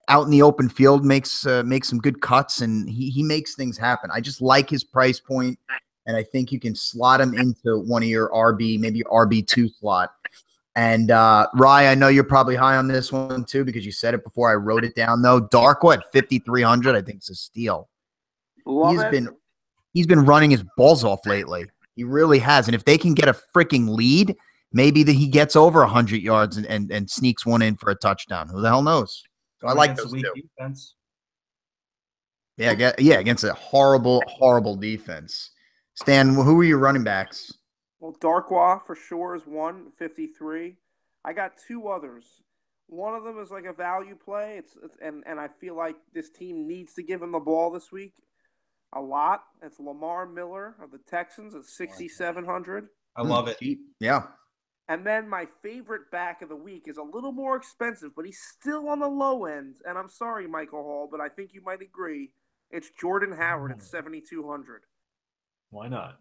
out in the open field makes some good cuts, and he makes things happen. I just like his price point, and I think you can slot him into one of your RB, maybe your RB2 slot. And Rye, I know you're probably high on this one too because you said it before I wrote it down. Though Darkwa at 5,300, I think it's a steal. He's been running his balls off lately. He really has. And if they can get a freaking lead, maybe that he gets over 100 yards and sneaks one in for a touchdown. Who the hell knows? I like those two. Defense. Yeah, against a horrible defense. Stan, who are your running backs? Well, Darkwa for sure is 153. I got two others. One of them is like a value play. And I feel like this team needs to give him the ball this week a lot. It's Lamar Miller of the Texans at 6,700. I love it. Yeah. And then my favorite back of the week is a little more expensive, but he's still on the low end. And I'm sorry, Michael Hall, but I think you might agree. It's Jordan Howard at 7,200. Why not?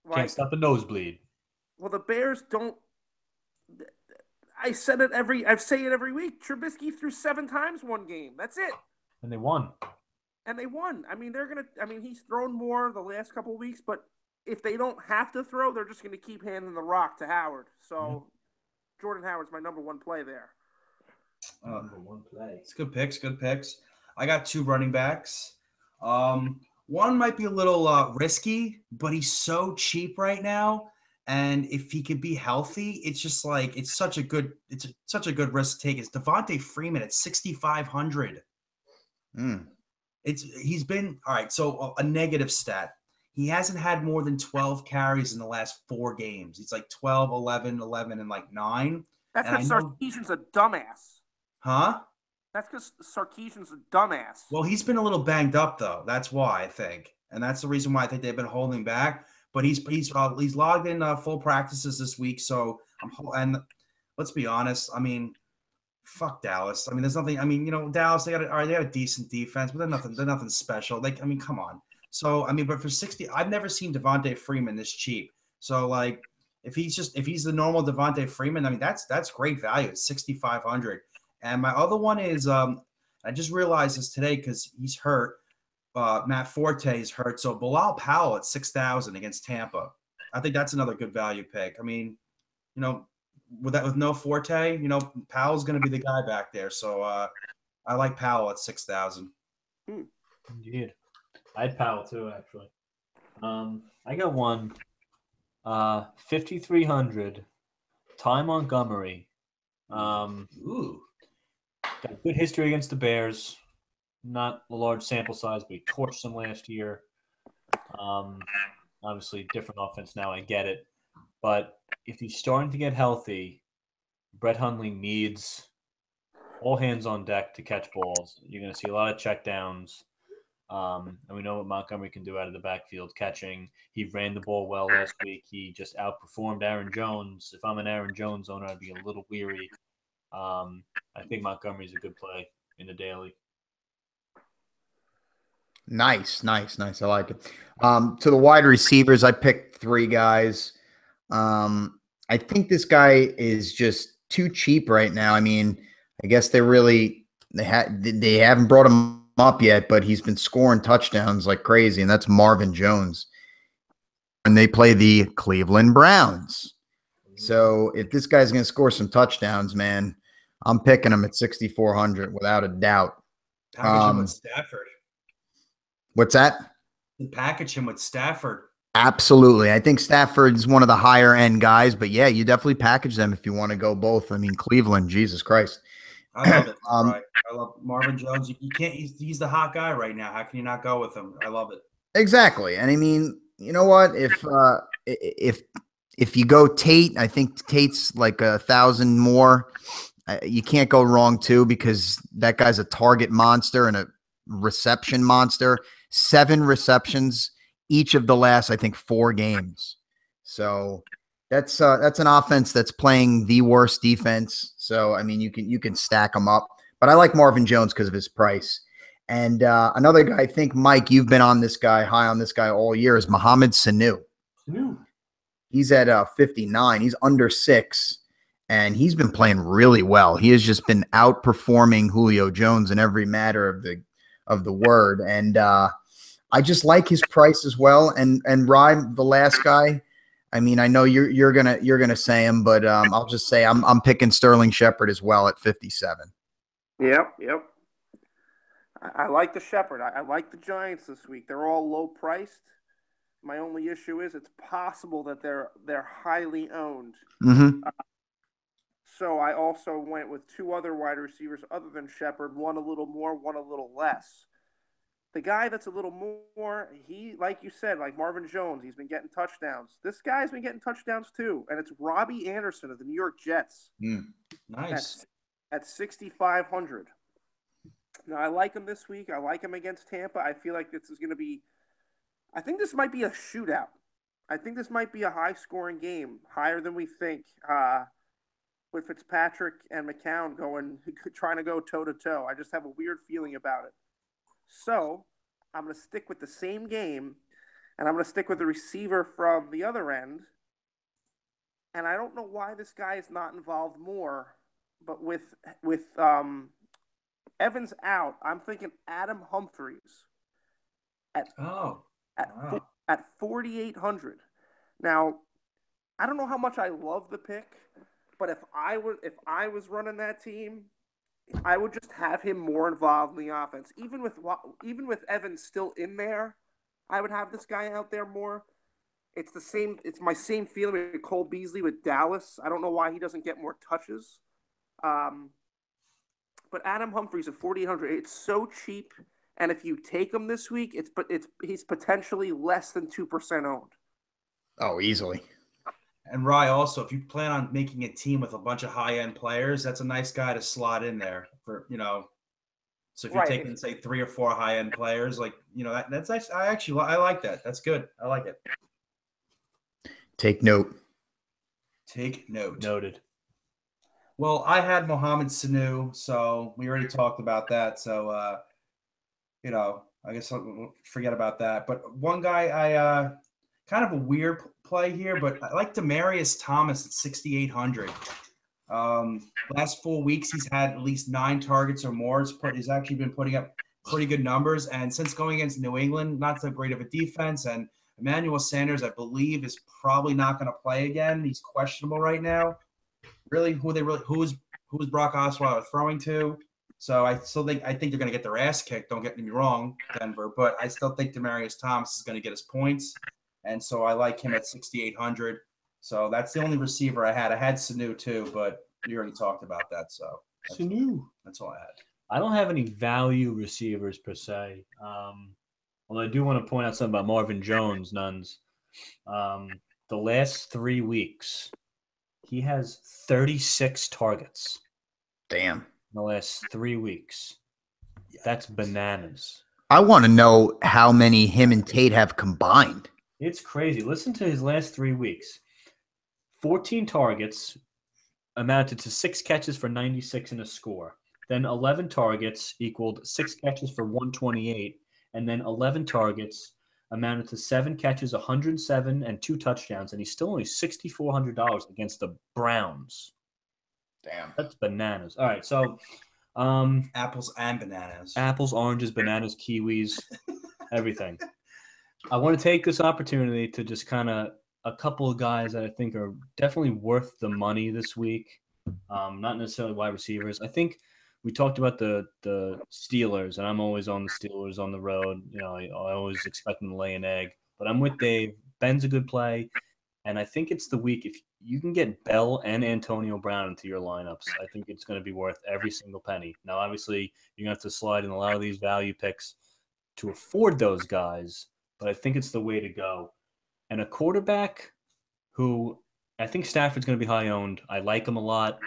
Right. Can't stop the nosebleed. Well, the Bears don't. I say it every week. Trubisky threw 7 times one game. That's it. And they won. I mean, he's thrown more the last couple of weeks, but if they don't have to throw, they're just going to keep handing the rock to Howard. So Jordan Howard's my number one play there. Number one play. It's good picks. I got 2 running backs. One might be a little risky, but he's so cheap right now. And if he could be healthy, it's just like it's such a good risk to take. It's Devontae Freeman at 6,500. He's been all right. So a negative stat. He hasn't had more than 12 carries in the last 4 games. He's like 12, 11, and like 9. That's because Sarkisian's a dumbass. Huh? That's because Sarkisian's a dumbass. Well, he's been a little banged up though. That's why I think, and that's the reason why I think they've been holding back. But he's logged in full practices this week. So and let's be honest. I mean, fuck Dallas. I mean, there's nothing. I mean, Dallas they have a decent defense, but they're nothing special. Like, I mean, come on. So, I mean, but for 60, I've never seen Devontae Freeman this cheap. So, like, if he's the normal Devontae Freeman, I mean, that's great value at 6,500. And my other one is, I just realized this today because he's hurt. Matt Forte is hurt. So, Bilal Powell at 6,000 against Tampa. I think that's another good value pick. I mean, with no Forte, Powell's going to be the guy back there. So, I like Powell at 6,000. Indeed. I had Powell too, actually. I got one. 5,300. Ty Montgomery. Ooh. Got good history against the Bears. Not a large sample size, but he torched them last year. Obviously, different offense now. I get it. But if he's starting to get healthy, Brett Hundley needs all hands on deck to catch balls. You're going to see a lot of checkdowns. And we know what Montgomery can do out of the backfield catching. He ran the ball well last week. He just outperformed Aaron Jones. If I'm an Aaron Jones owner, I'd be a little weary. I think Montgomery's a good play in the daily. Nice. I like it. To the wide receivers, I picked 3 guys. I think this guy is just too cheap right now. I mean, I guess they haven't brought him up yet, but he's been scoring touchdowns like crazy, and that's Marvin Jones. And they play the Cleveland Browns. So if this guy's going to score some touchdowns, man, I'm picking him at 6,400 without a doubt. Package him with Stafford. What's that? Package him with Stafford. Absolutely. I think Stafford's one of the higher end guys, but yeah, you definitely package them if you want to go both. I mean, Cleveland, Jesus Christ. I love it. Right. I love Marvin Jones. You can't. He's the hot guy right now. How can you not go with him? I love it. Exactly. And I mean, you know what? If you go Tate, I think Tate's like 1,000 more. You can't go wrong too because that guy's a target monster and a reception monster. 7 receptions each of the last, I think, 4 games. So that's an offense that's playing the worst defense. So I mean, you can stack them up. but I like Marvin Jones because of his price. And another guy, I think, Mike, you've been on this guy, high on this guy all year, is Mohamed Sanu. He's at 59. He's under 6, and he's been playing really well. He has just been outperforming Julio Jones in every matter of the word. And I just like his price as well. And Rye, the last guy, I mean, I know you're gonna say him, but I'll just say I'm picking Sterling Shepard as well at 57. Yep. I like the Shepherd. I like the Giants this week. They're all low priced. My only issue is it's possible that they're highly owned. Mm-hmm. So I also went with 2 other wide receivers other than Shepard, one a little more, one a little less. The guy that's a little more, he, like you said, like Marvin Jones, he's been getting touchdowns. This guy's been getting touchdowns too, and it's Robbie Anderson of the New York Jets. Nice. At 6,500. Now, I like him this week. I like him against Tampa. I feel like this is going to be – I think this might be a shootout. I think this might be a high-scoring game, higher than we think, with Fitzpatrick and McCown trying to go toe-to-toe. I just have a weird feeling about it. So I'm going to stick with the same game, and I'm going to stick with the receiver from the other end. And I don't know why this guy is not involved more, but with Evans out, I'm thinking Adam Humphries at 4,800. Now, I don't know how much I love the pick, but if I was running that team, I would just have him more involved in the offense. Even with Evans still in there, I would have this guy out there more. It's my same feeling with Cole Beasley with Dallas. I don't know why he doesn't get more touches. But Adam Humphries at 4,800, it's so cheap, and if you take him this week, he's potentially less than 2% owned. Oh, easily. And Rye, also, if you plan on making a team with a bunch of high-end players, that's a nice guy to slot in there for, So if you're taking, say, 3 or 4 high-end players, that's nice. I like that. That's good. I like it. Take note. Noted. Well, I had Mohamed Sanu, so we already talked about that. So, I guess I'll forget about that. But one guy, kind of a weird play here, but I like Demaryius Thomas at 6,800. Last 4 weeks, he's had at least 9 targets or more. He's actually been putting up pretty good numbers. And since going against New England, not so great of a defense, and Emmanuel Sanders, I believe, is probably not going to play again. He's questionable right now. Really, who's Brock Osweiler throwing to? So I think they're going to get their ass kicked. Don't get me wrong, Denver, but I still think Demaryius Thomas is going to get his points, and so I like him at 6,800. So that's the only receiver I had. I had Sanu too, but you already talked about that. So that's all I had. I don't have any value receivers per se. Although I do want to point out something about Marvin Jones, Nuns. The last 3 weeks, he has 36 targets. Damn. In the last 3 weeks. That's bananas. I want to know how many him and Tate have combined. It's crazy. Listen to his last 3 weeks. 14 targets amounted to 6 catches for 96 and a score. Then 11 targets equaled 6 catches for 128. And then 11 targets amounted to 7 catches, 107, and 2 touchdowns. And he's still only $6,400 against the Browns. Damn. That's bananas. All right, so apples and bananas. Apples, oranges, bananas, kiwis, everything. I want to take this opportunity to just kind of a couple of guys that I think are definitely worth the money this week. Not necessarily wide receivers. I think we talked about the Steelers, and I'm always on the Steelers on the road. I always expect them to lay an egg. But I'm with Dave. Ben's a good play. And I think it's the week. If you can get Bell and Antonio Brown into your lineups, I think it's going to be worth every single penny. Now, obviously, you're going to have to slide in a lot of these value picks to afford those guys, but I think it's the way to go. And a quarterback who I think Stafford's going to be high owned. I like him a lot.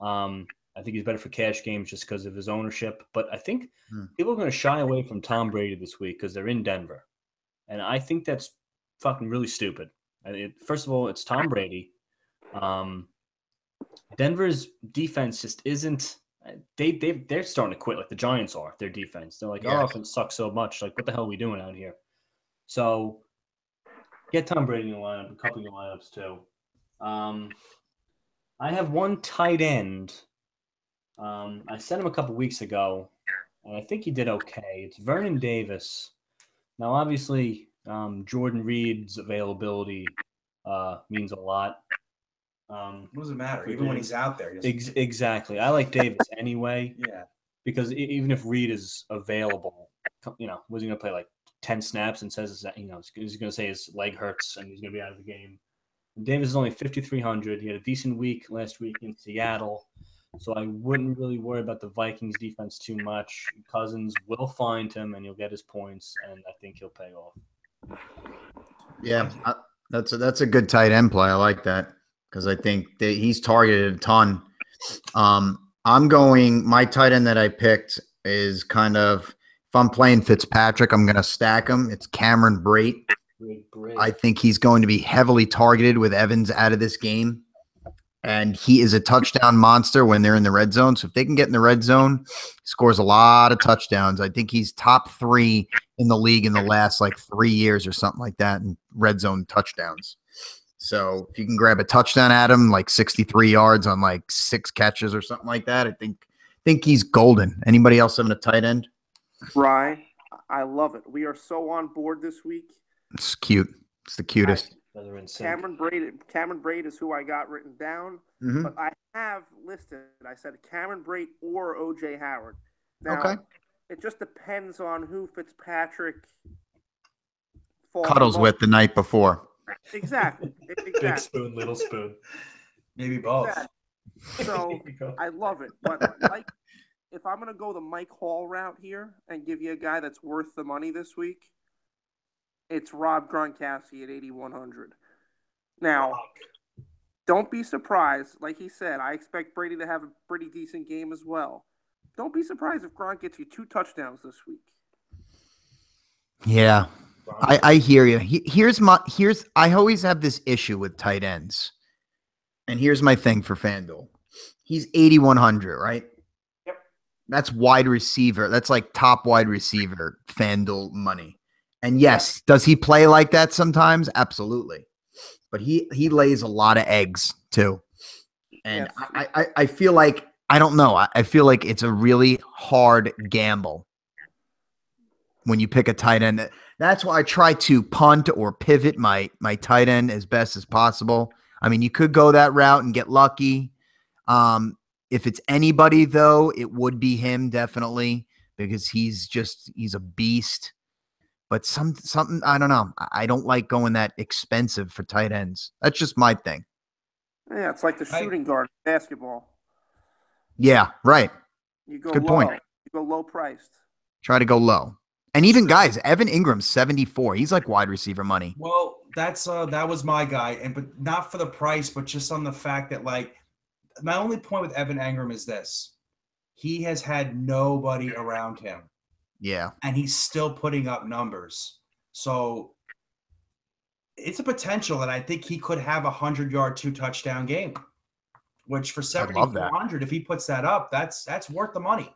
I think he's better for cash games just because of his ownership. But I think people are going to shy away from Tom Brady this week because they're in Denver. And I think that's fucking really stupid. First of all, it's Tom Brady. Denver's defense just isn't they're starting to quit like the Giants are. Their defense. They're like, Yeah. our offense sucks so much. Like, what the hell are we doing out here? So get Tom Brady in your lineup, a couple of your lineups too. I have one tight end. I sent him a couple weeks ago, and I think he did okay. It's Vernon Davis. Now, obviously, Jordan Reed's availability means a lot. What does it matter? Even when he's out there. Exactly. I like Davis anyway. Yeah. Because even if Reed is available, was he going to play like 10 snaps and says that, he's going to say his leg hurts and he's going to be out of the game. And Davis is only 5,300. He had a decent week last week in Seattle. So I wouldn't really worry about the Vikings defense too much. Cousins will find him and he'll get his points, and I think he'll pay off. Yeah, that's a good tight end play. I like that because I think that he's targeted a ton. My tight end that I picked is kind of, if I'm playing Fitzpatrick, I'm going to stack him. It's Cameron Brate. I think he's going to be heavily targeted with Evans out of this game. And he is a touchdown monster when they're in the red zone. So if they can get in the red zone, he scores a lot of touchdowns. I think he's top 3 in the league in the last 3 years or something like that in red zone touchdowns. So if you can grab a touchdown at him, 63 yards on 6 catches or something like that, I think he's golden. Anybody else having a tight end? Rye, I love it. We are so on board this week. It's cute. It's the cutest. Cameron Brate is who I got written down, but I have listed. I said Cameron Brate or OJ Howard. Now, It just depends on who Fitzpatrick cuddles with the night before. Exactly. Big spoon, little spoon. Maybe both. Exactly. So I love it. But if I'm going to go the Mike Hall route here and give you a guy that's worth the money this week, it's Rob Gronkowski at 8,100. Now, don't be surprised. Like he said, I expect Brady to have a pretty decent game as well. Don't be surprised if Gronk gets you 2 touchdowns this week. Yeah, I hear you. I always have this issue with tight ends. And here's my thing for FanDuel. He's 8,100, right? Yep. That's wide receiver. That's top wide receiver FanDuel money. And yes, does he play like that sometimes? Absolutely. But he lays a lot of eggs too. And yes. I feel like, I don't know. I feel like it's a really hard gamble when you pick a tight end. That's why I try to punt or pivot my tight end as best as possible. I mean, you could go that route and get lucky. If it's anybody, though, it would be him definitely, because he's a beast. But something, I don't know. I don't like going that expensive for tight ends. That's just my thing. Yeah, it's like the shooting guard in basketball. Yeah, right. You go Good low. point. You go low priced. Try to go low. And even guys, Evan Ingram's 74. He's wide receiver money. Well, that was my guy, but not for the price, but just on the fact that my only point with Evan Ingram is this: he has had nobody around him. Yeah. And he's still putting up numbers. So it's a potential that I think he could have 100-yard, 2-touchdown game, which for 7,400, if he puts that up, that's worth the money.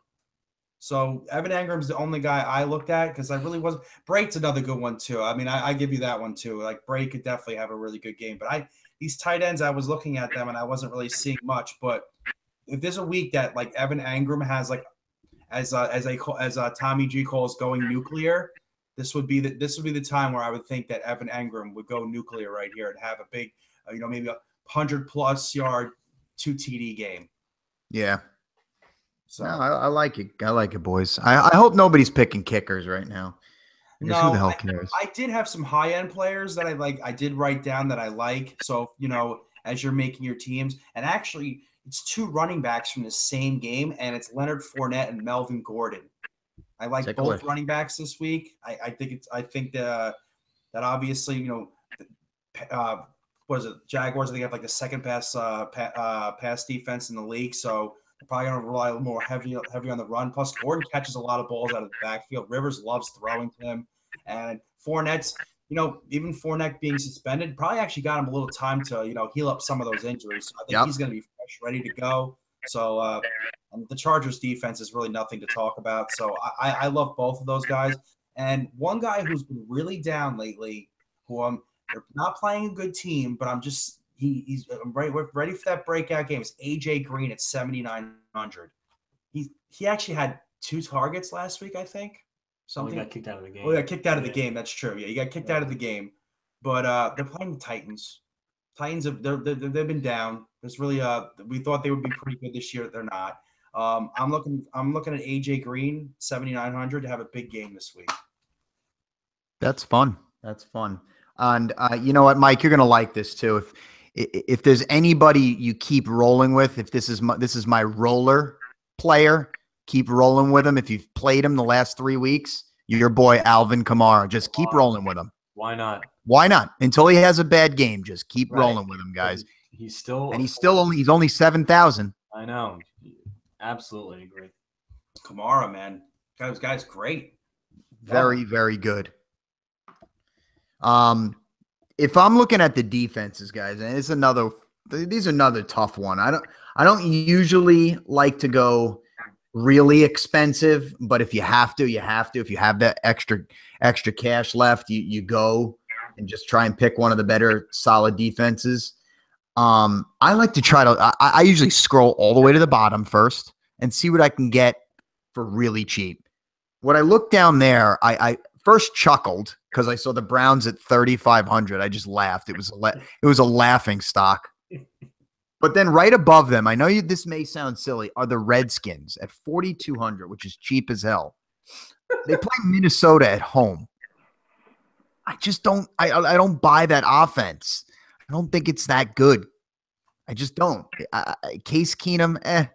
So Evan Ingram's the only guy I looked at because I really wasn't. Brate's another good one too. I mean, I give you that one too. Brate could definitely have a really good game. But these tight ends, I was looking at them and I wasn't really seeing much. But if there's a week that Evan Ingram has as Tommy G calls going nuclear, this would be the time where I would think that Evan Ingram would go nuclear right here and have a big, maybe a 100+ yard 2 TD game. Yeah. So no, I like it. I like it, boys. I hope nobody's picking kickers right now. No, who the hell cares? I did have some high-end players that I like. I did write down that I like. So, as you're making your teams, and actually it's 2 running backs from the same game, and it's Leonard Fournette and Melvin Gordon. I like both running backs this week. I think that obviously, what is it? Jaguars, I think, have the second pass defense in the league. So they're probably going to rely a little more heavy on the run. Plus, Gordon catches a lot of balls out of the backfield. Rivers loves throwing to him. And Fournette's, even Fournette being suspended, probably actually got him a little time to, heal up some of those injuries. So I think he's going to be fresh, ready to go. So And the Chargers defense is really nothing to talk about. So I love both of those guys. And one guy who's been really down lately, who they're not playing a good team, but I'm ready for that breakout game. It's AJ Green at 7,900. He actually had 2 targets last week, I think. Something. He got kicked out of the game. Oh, he got kicked out of the game. That's true. Yeah, he got kicked out of the game. But they're playing the Titans. Titans they've been down. There's really we thought they would be pretty good this year. They're not. I'm looking at AJ Green 7,900 to have a big game this week. That's fun. That's fun. And you know what, Mike, you're gonna like this too. If there's anybody you keep rolling with, if this is my roller player, keep rolling with him. If you've played him the last 3 weeks, your boy Alvin Kamara. Just keep rolling with him. Why not? Why not? Until he has a bad game, just keep rolling with him, guys. He's only 7,000. I know. Absolutely agree. Kamara, man, guy's great. Very, very good. If I'm looking at the defenses, guys, and these are another tough one. I don't usually like to go really expensive, but if you have to, you have to. If you have that extra cash left, you go and just try and pick one of the better solid defenses. I like to try to I usually scroll all the way to the bottom first and see what I can get for really cheap. When I looked down there, I first chuckled because I saw the Browns at 3,500. I just laughed. It was a laughing stock. But then right above them, I know this may sound silly, are the Redskins at 4,200, which is cheap as hell. They play Minnesota at home. I just don't. I don't buy that offense. I don't think it's that good. I just don't. Case Keenum,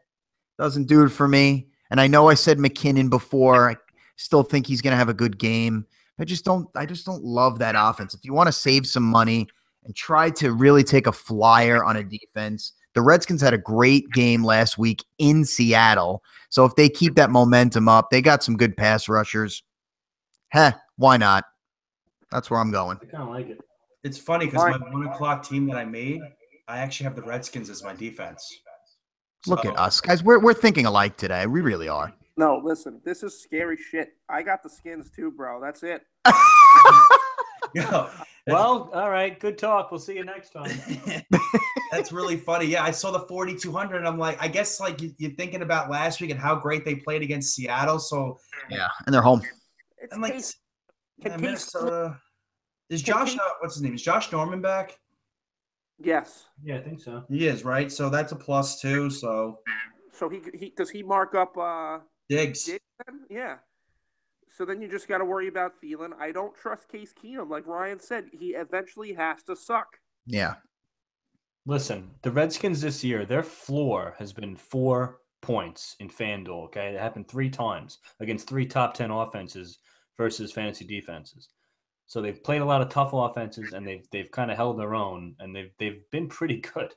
doesn't do it for me. And I know I said McKinnon before. I still think he's going to have a good game. I just don't love that offense. If you want to save some money and try to really take a flyer on a defense, the Redskins had a great game last week in Seattle. So if they keep that momentum up, they got some good pass rushers. Why not? That's where I'm going. I kind of like it. It's funny because my 1 o'clock team that I made, I actually have the Redskins as my defense. Look at us, guys. We're thinking alike today. We really are. No, listen, this is scary shit. I got the Skins too, bro. That's it. Well, all right. Good talk. We'll see you next time. That's really funny. Yeah, I saw the 4,200, and I'm like, I guess like you're thinking about last week and how great they played against Seattle. So yeah, and they're home. And like Minnesota. Is Josh? What's his name? Is Josh Norman back? Yes. Yeah, I think so. He is, right? So that's a plus too. So he does he mark up Diggs? Then? Yeah. So then you just got to worry about Thielen. I don't trust Case Keenum. Like Ryan said, he eventually has to suck. Yeah. Listen, the Redskins this year, their floor has been 4 points in FanDuel. Okay, it happened 3 times against 3 top 10 offenses versus fantasy defenses. So they've played a lot of tough offenses, and they've kind of held their own, and they've been pretty good.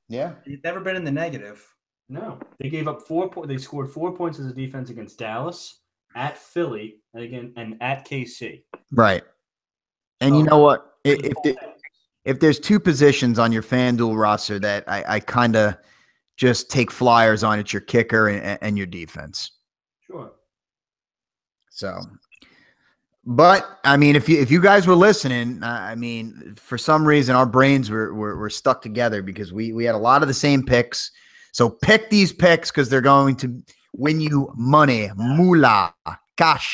Yeah, they've never been in the negative. No, they gave up 4 points. They scored 4 points as a defense against Dallas, at Philly, and at KC. Right. And you know what? If there's 2 positions on your FanDuel roster that I kind of just take flyers on, it's your kicker and your defense. Sure. So, but I mean, if you guys were listening, I mean, for some reason our brains were stuck together because we had a lot of the same picks. So pick these picks because they're going to win you money, moolah, cache.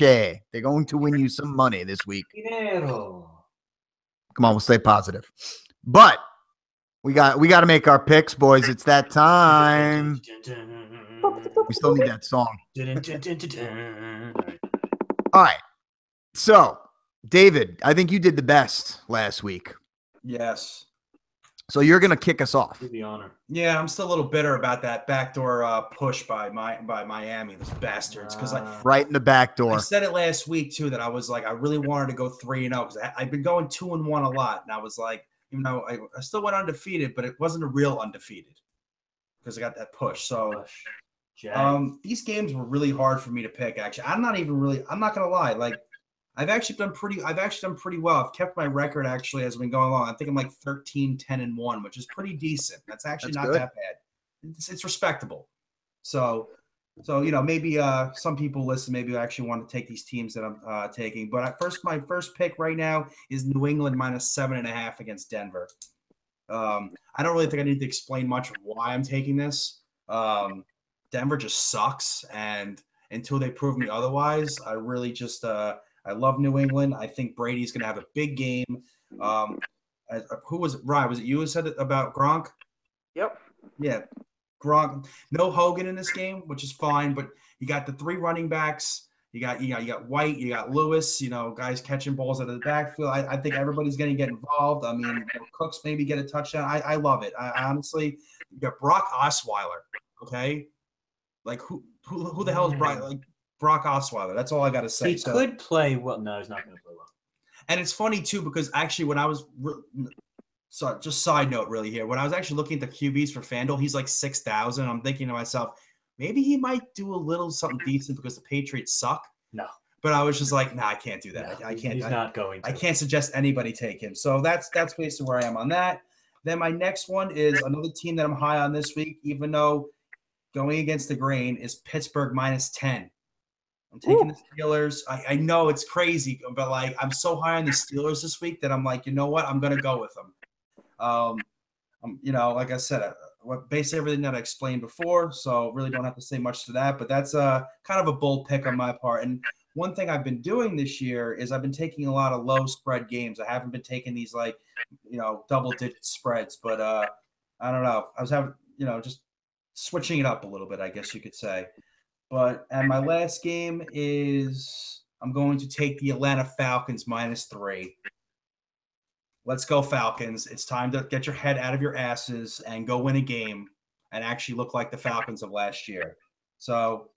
They're going to win you some money this week. Dinero. Come on, we'll stay positive. But we got to make our picks, boys. It's that time. We still need that song. All right. So, David, I think you did the best last week. Yes. So you're going to kick us off. Do the honor. Yeah, I'm still a little bitter about that backdoor push by Miami, those bastards. Because right in the back door. I said it last week too that I was like, I really wanted to go 3-0 because I've been going 2-1 a lot, and I was like, even though I still went undefeated, but it wasn't a real undefeated because I got that push. So these games were really hard for me to pick. Actually, I'm not gonna lie, like. I've actually done pretty well. I've kept my record actually as I've been going along. I think I'm like 13-10-1, which is pretty decent. That's not that bad. it's respectable. So maybe some people listen. Maybe I actually want to take these teams that I'm taking. But my first pick right now is New England -7.5 against Denver. I don't really think I need to explain much of why I'm taking this. Denver just sucks, and until they prove me otherwise, I really just I love New England. I think Brady's going to have a big game. Who was it? Ryan, was it you who said it about Gronk? Yep. Yeah, Gronk. No Hogan in this game, which is fine, but you got the 3 running backs. You got White, you got Lewis, guys catching balls out of the backfield. I think everybody's going to get involved. I mean, Cooks maybe get a touchdown. I love it. I honestly, you got Brock Osweiler. Okay, like who the hell is Brock Osweiler? That's all I got to say. He could play well. No, he's not going to play well. And it's funny too because actually, when I was sorry, just side note, really here, when I was actually looking at the QBs for FanDuel, he's like 6,000. I'm thinking to myself, maybe he might do a little something decent because the Patriots suck. No. But I was just like, nah, I can't do that. No, I can't. He's not going to. I can't suggest anybody take him. So that's basically where I am on that. Then my next one is another team that I'm high on this week, even though going against the grain, is Pittsburgh -10. I'm taking the Steelers. I know it's crazy, but like I'm so high on the Steelers this week that I'm like, you know what? I'm going to go with them. Like I said, basically everything that I explained before, so really don't have to say much to that. But that's kind of a bold pick on my part. And one thing I've been doing this year is I've been taking a lot of low spread games. I haven't been taking these double-digit spreads. But I don't know. I was having just switching it up a little bit, I guess you could say. And my last game is I'm going to take the Atlanta Falcons -3. Let's go Falcons. It's time to get your head out of your asses and go win a game and actually look like the Falcons of last year. So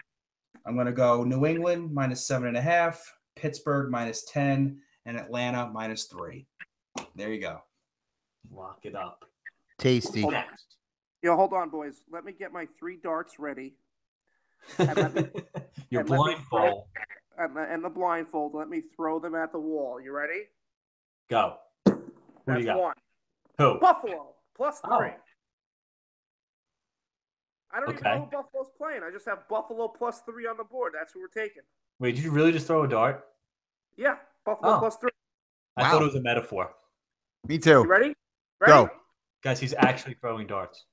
I'm going to go New England -7.5, Pittsburgh -10, and Atlanta -3. There you go. Lock it up. Tasty. Hold on, boys. Let me get my 3 darts ready. Your blindfold. And the blindfold. Let me throw them at the wall. You ready? Go. Who That's do you got? 1. Who? Buffalo +3. Oh. I don't even know who Buffalo's playing. I just have Buffalo +3 on the board. That's who we're taking. Wait, did you really just throw a dart? Yeah, Buffalo +3. I thought it was a metaphor. Me too. You ready? Go. Guys, he's actually throwing darts.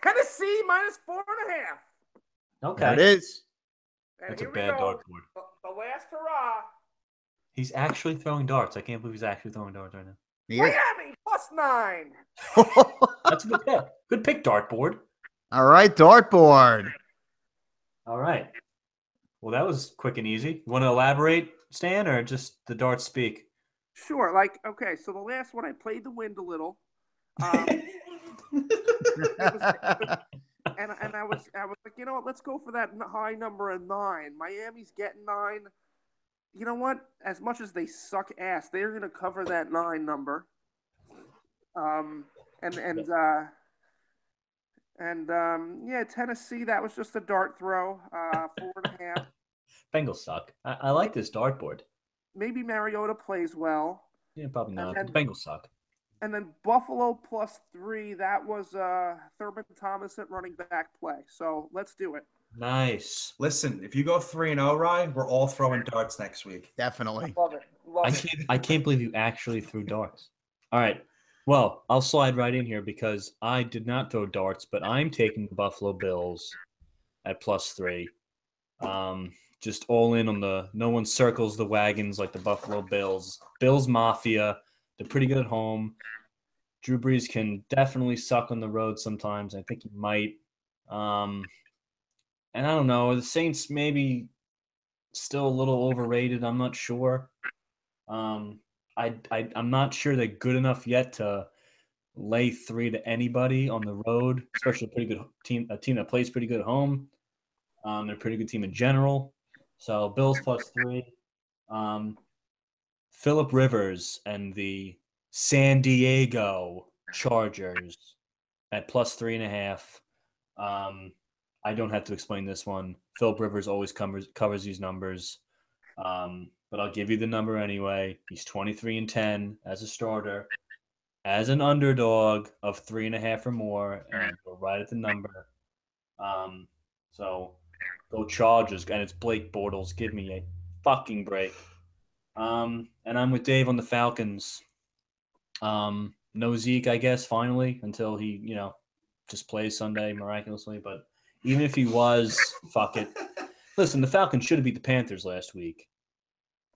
Tennessee -4.5. Okay. There it is. And That's a here we bad go. dartboard. The last hurrah. He's actually throwing darts. I can't believe he's actually throwing darts right now. Miami +9. That's a good pick. Good pick, dartboard. All right, dartboard. All right. Well, that was quick and easy. You want to elaborate, Stan, or just the darts speak? Sure. Okay, so the last one, I played the wind a little. And I was like, you know what? Let's go for that high number of 9. Miami's getting 9. You know what? As much as they suck ass, they're going to cover that 9 number. Tennessee. That was just a dart throw. 4.5. Bengals suck. I like this dartboard. Maybe Mariota plays well. Yeah, probably not. The Bengals suck. And then Buffalo +3. That was Thurman Thomas at running back play. So let's do it. Nice. Listen, if you go 3-0, Ryan, we're all throwing darts next week. Definitely. Love it. I can't believe you actually threw darts. All right. Well, I'll slide right in here because I did not throw darts, but I'm taking the Buffalo Bills at +3. Just all in on no one circles the wagons like the Buffalo Bills. Bills Mafia. They're pretty good at home. Drew Brees can definitely suck on the road sometimes. I think he might. And I don't know. The Saints maybe still a little overrated. I'm not sure. I'm not sure they're good enough yet to lay 3 to anybody on the road, especially a pretty good team, a team that plays pretty good at home. They're a pretty good team in general. So Bills +3. Phillip Rivers and the San Diego Chargers at +3.5. I don't have to explain this one. Phillip Rivers always covers these numbers. But I'll give you the number anyway. He's 23-10 as a starter. as an underdog of 3.5 or more, and we're right at the number. So go Chargers, and it's Blake Bortles. Give me a fucking break. And I'm with Dave on the Falcons. No Zeke, I guess, finally, until he, just plays Sunday miraculously. But even if he was, fuck it. Listen, the Falcons should have beat the Panthers last week.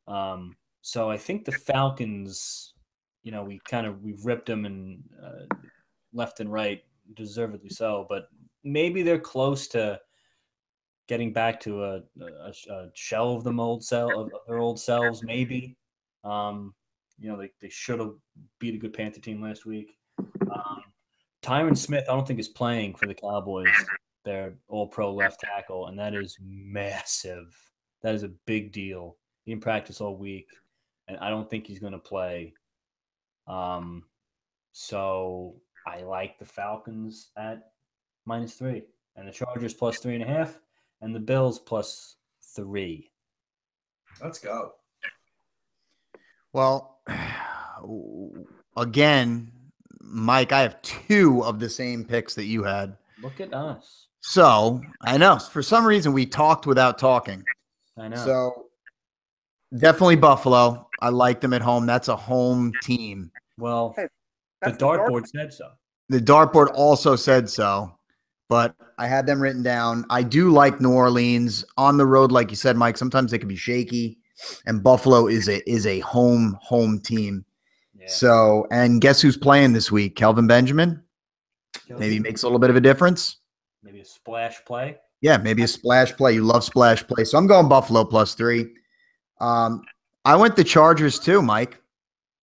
So I think the Falcons, we've ripped them and left and right, deservedly so. But maybe they're close to getting back to a shell of their old selves. Maybe, they should have beat a good Panther team last week. Tyron Smith, I don't think is playing for the Cowboys. They're all-pro left tackle, and that is massive. That is a big deal. He didn't practice all week, and I don't think he's going to play. So I like the Falcons at -3, and the Chargers +3.5, and the Bills +3. Let's go. Well, again, Mike, I have 2 of the same picks that you had. Look at us. So I know for some reason we talked without talking. I know. So definitely Buffalo. I like them at home. That's a home team. Well, Hey, the that's dartboard said so. The dartboard also said so, but I had them written down. I do like New Orleans on the road, like you said, Mike. Sometimes they can be shaky, and Buffalo is a home team. Yeah. So, and guess who's playing this week? Kelvin Benjamin. Maybe makes a little bit of a difference. Maybe a splash play. Yeah, maybe a splash play. You love splash play, so I'm going Buffalo +3. I went the Chargers too, Mike,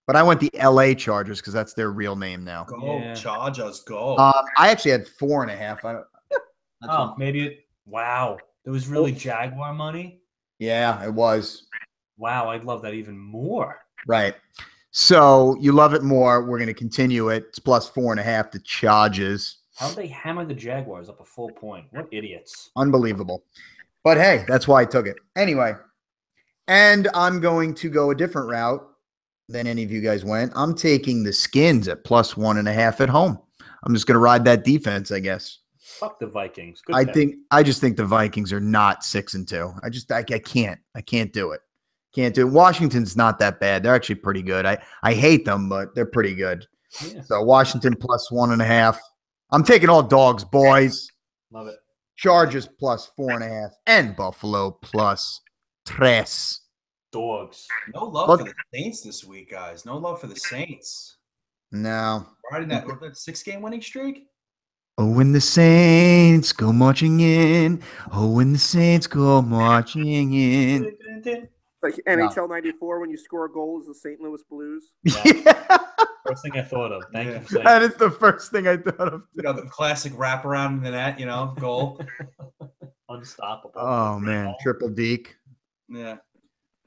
but I went the LA Chargers because that's their real name now. Go, Yeah. Chargers, go. I actually had 4.5. Wow. There was really Jaguar money. Yeah, it was. Wow, I'd love that even more. Right. So you love it more. We're going to continue it. It's +4.5 to Chargers. How'd they hammer the Jaguars up a full point? What idiots. Unbelievable. But hey, that's why I took it. Anyway, and I'm going to go a different route than any of you guys went. I'm taking the Skins at +1.5 at home. I'm just going to ride that defense, I guess. Fuck the Vikings. Good pick. I just think the Vikings are not 6-2. I can't do it. Can't do it. Washington's not that bad. They're actually pretty good. I hate them, but they're pretty good. Yeah. So Washington +1.5. I'm taking all dogs, boys. Love it. Chargers +4.5 and Buffalo +3. Dogs. No love for the Saints this week, guys. No love for the Saints. No. Riding that 6-game winning streak. Oh, when the Saints go marching in. Oh, when the Saints go marching in. Like NHL '94 when you score a goal as the St. Louis Blues. Yeah. First thing I thought of. Thank you for saying That is the first thing I thought of. The classic wraparound in the net, goal. Unstoppable. Oh, man. Triple Deke. Yeah.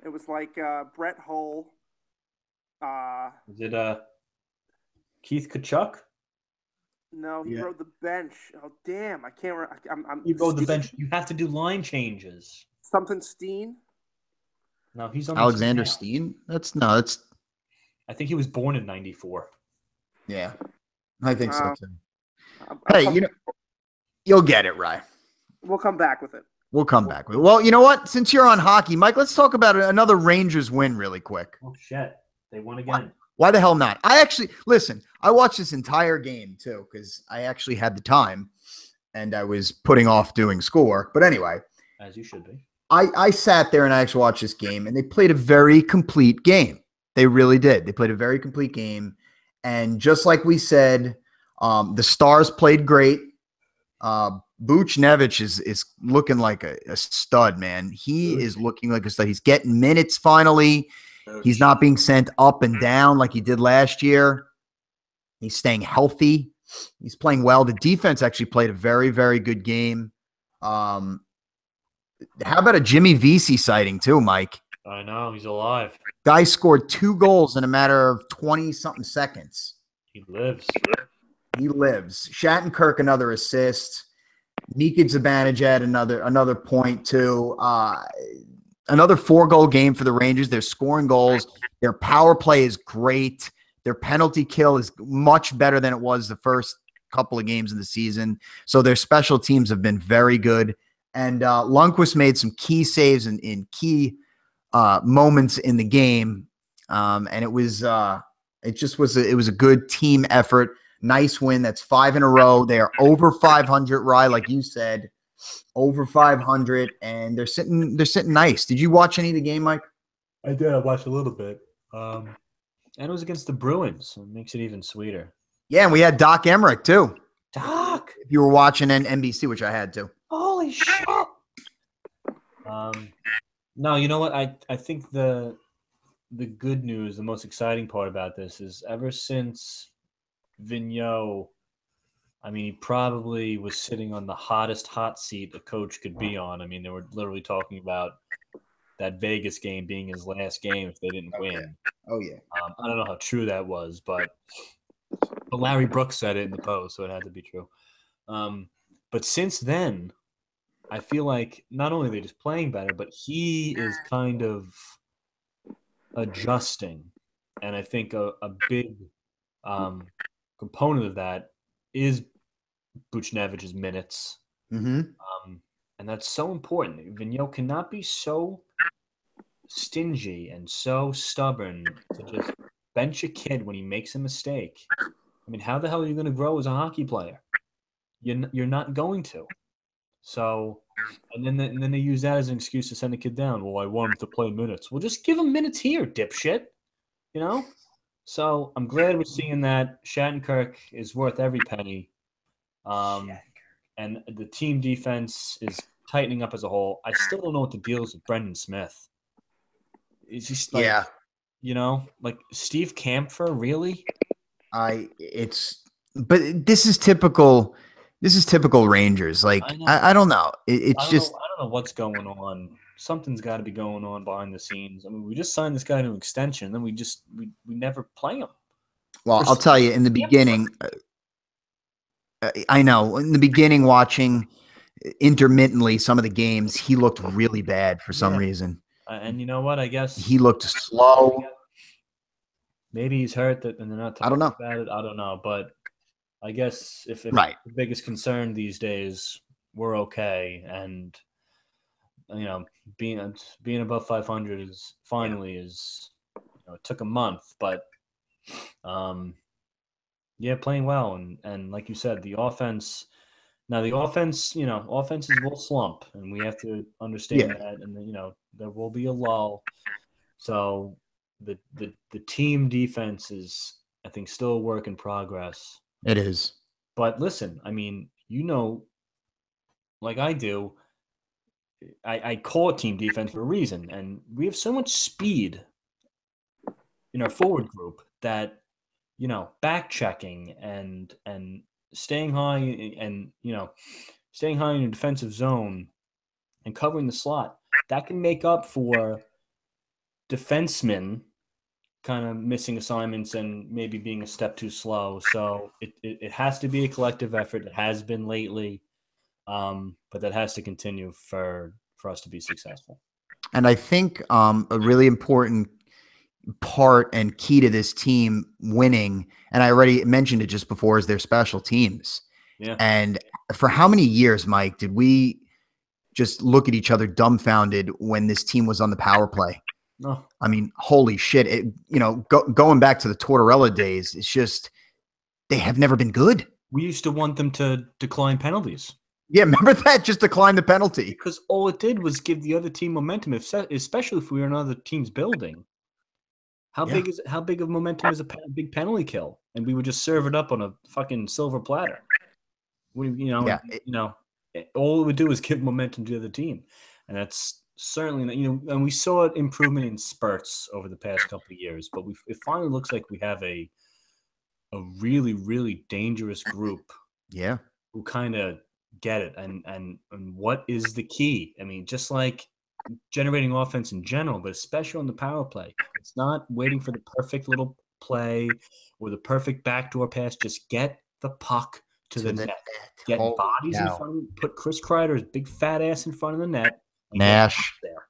It was like Brett Hull. Is it Keith Kachuk? No, he rode the bench. Oh, damn. I can't remember. You rode the bench. You have to do line changes. Something Steen? No, he's on Alexander the team Steen? That's now. I think he was born in '94. yeah. I think so too. Hey, you'll get it, Rye. We'll come back with it. We'll come back with it. Well, you know what? Since you're on hockey, Mike, let's talk about another Rangers win really quick. Oh shit. They won again. Why the hell not? I watched this entire game too, because I actually had the time and I was putting off doing schoolwork. But anyway. As you should be. I sat there and I actually watched this game, and they played a very complete game. They really did. They played a very complete game. And just like we said, the Stars played great. Buchnevich is looking like a stud, man. He is looking like a stud. He's getting minutes finally. He's not being sent up and down like he did last year. He's staying healthy. He's playing well. The defense actually played a very, very good game. How about a Jimmy Vesey sighting too, Mike? I know. He's alive. Guy scored 2 goals in a matter of 20-something seconds. He lives. He lives. Shattenkirk, another assist. Mika Zibanejad, another point too. Another 4-goal game for the Rangers. They're scoring goals. Their power play is great. Their penalty kill is much better than it was the first couple of games of the season. So their special teams have been very good. And Lundqvist made some key saves in key moments in the game. And it was a good team effort. Nice win. That's 5 in a row. They are over 500, Rye, like you said, over 500, and they're sitting nice. Did you watch any of the game, Mike? I did. I watched a little bit. And it was against the Bruins, so it makes it even sweeter. Yeah, and we had Doc Emmerich too. Doc, if you were watching NBC, which I had to. Holy shit! No, you know what? I think the good news, the most exciting part about this is ever since Vigneault, I mean, he probably was sitting on the hottest hot seat a coach could be on. I mean, they were literally talking about that Vegas game being his last game if they didn't win. Oh, yeah. I don't know how true that was, but Larry Brooks said it in the post, so it had to be true. But since then, I feel like not only are they just playing better, but he is kind of adjusting. And I think a big component of that is Buchnevich's minutes. Mm-hmm. And that's so important. Vigneault cannot be so stingy and so stubborn to just bench a kid when he makes a mistake. I mean, how the hell are you going to grow as a hockey player? You're not going to. So, and then they use that as an excuse to send a kid down. Well, I want him to play minutes. Well, just give him minutes here, dipshit. You know? So I'm glad we're seeing that. Shattenkirk is worth every penny. And the team defense is tightening up as a whole. I still don't know what the deal is with Brendan Smith. Is he like, you know, like Steve Kampfer, really? But this is typical. This is typical Rangers. Like I don't know. I don't know what's going on. Something's got to be going on behind the scenes. I mean, we just signed this guy to an extension, then we never play him. Well, I'll tell you, in the beginning, I know in the beginning, watching intermittently some of the games, he looked really bad for some reason. And you know what? I guess he looked slow. Maybe he's hurt, and they're not talking about it. I don't know, but I guess if the biggest concern these days, we're okay, and you know, being above 500 is finally is. You know, it took a month, but playing well, and like you said, the offense. Now the offense, you know, offenses will slump, and we have to understand that, and then, you know, there will be a lull. So the team defense is, I think, still a work in progress. It is. But listen, I mean, you know, like I do, I call it team defense for a reason, and we have so much speed in our forward group that, you know, back checking and staying high and, you know, staying high in your defensive zone and covering the slot, that can make up for defensemen kind of missing assignments and maybe being a step too slow. So it has to be a collective effort. It has been lately, but that has to continue for us to be successful. And I think a really important part and key to this team winning, and I already mentioned it just before, is their special teams. Yeah. And for how many years, Mike, did we just look at each other dumbfounded when this team was on the power play? No. I mean, holy shit. You know, going back to the Tortorella days, it's just, they have never been good. We used to want them to decline penalties. Yeah, remember that? Just decline the penalty. Because all it did was give the other team momentum, especially if we were in another team's building. How big of momentum is a big penalty kill? And we would just serve it up on a fucking silver platter. All it would do is give momentum to the other team. And that's certainly, you know, and we saw improvement in spurts over the past couple of years, but it finally looks like we have a really, really dangerous group. Yeah. Who kind of get it. And what is the key? I mean, just like generating offense in general, but especially on the power play. It's not waiting for the perfect little play or the perfect backdoor pass. Just get the puck to the net. Get bodies in front. Put Chris Kreider's big fat ass in front of the net. Nash. There.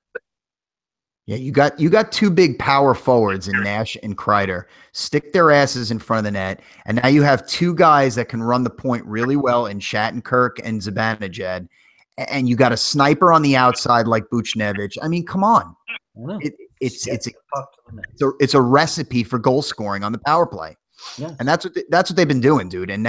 Yeah, you got two big power forwards in Nash and Kreider. Stick their asses in front of the net, and now you have two guys that can run the point really well in Shattenkirk and Zibanejad, and you got a sniper on the outside like Buchnevich. I mean, come on, I it, it's Get it's a, the puck to the net. it's a recipe for goal scoring on the power play, Yes. and that's what they've been doing, dude. And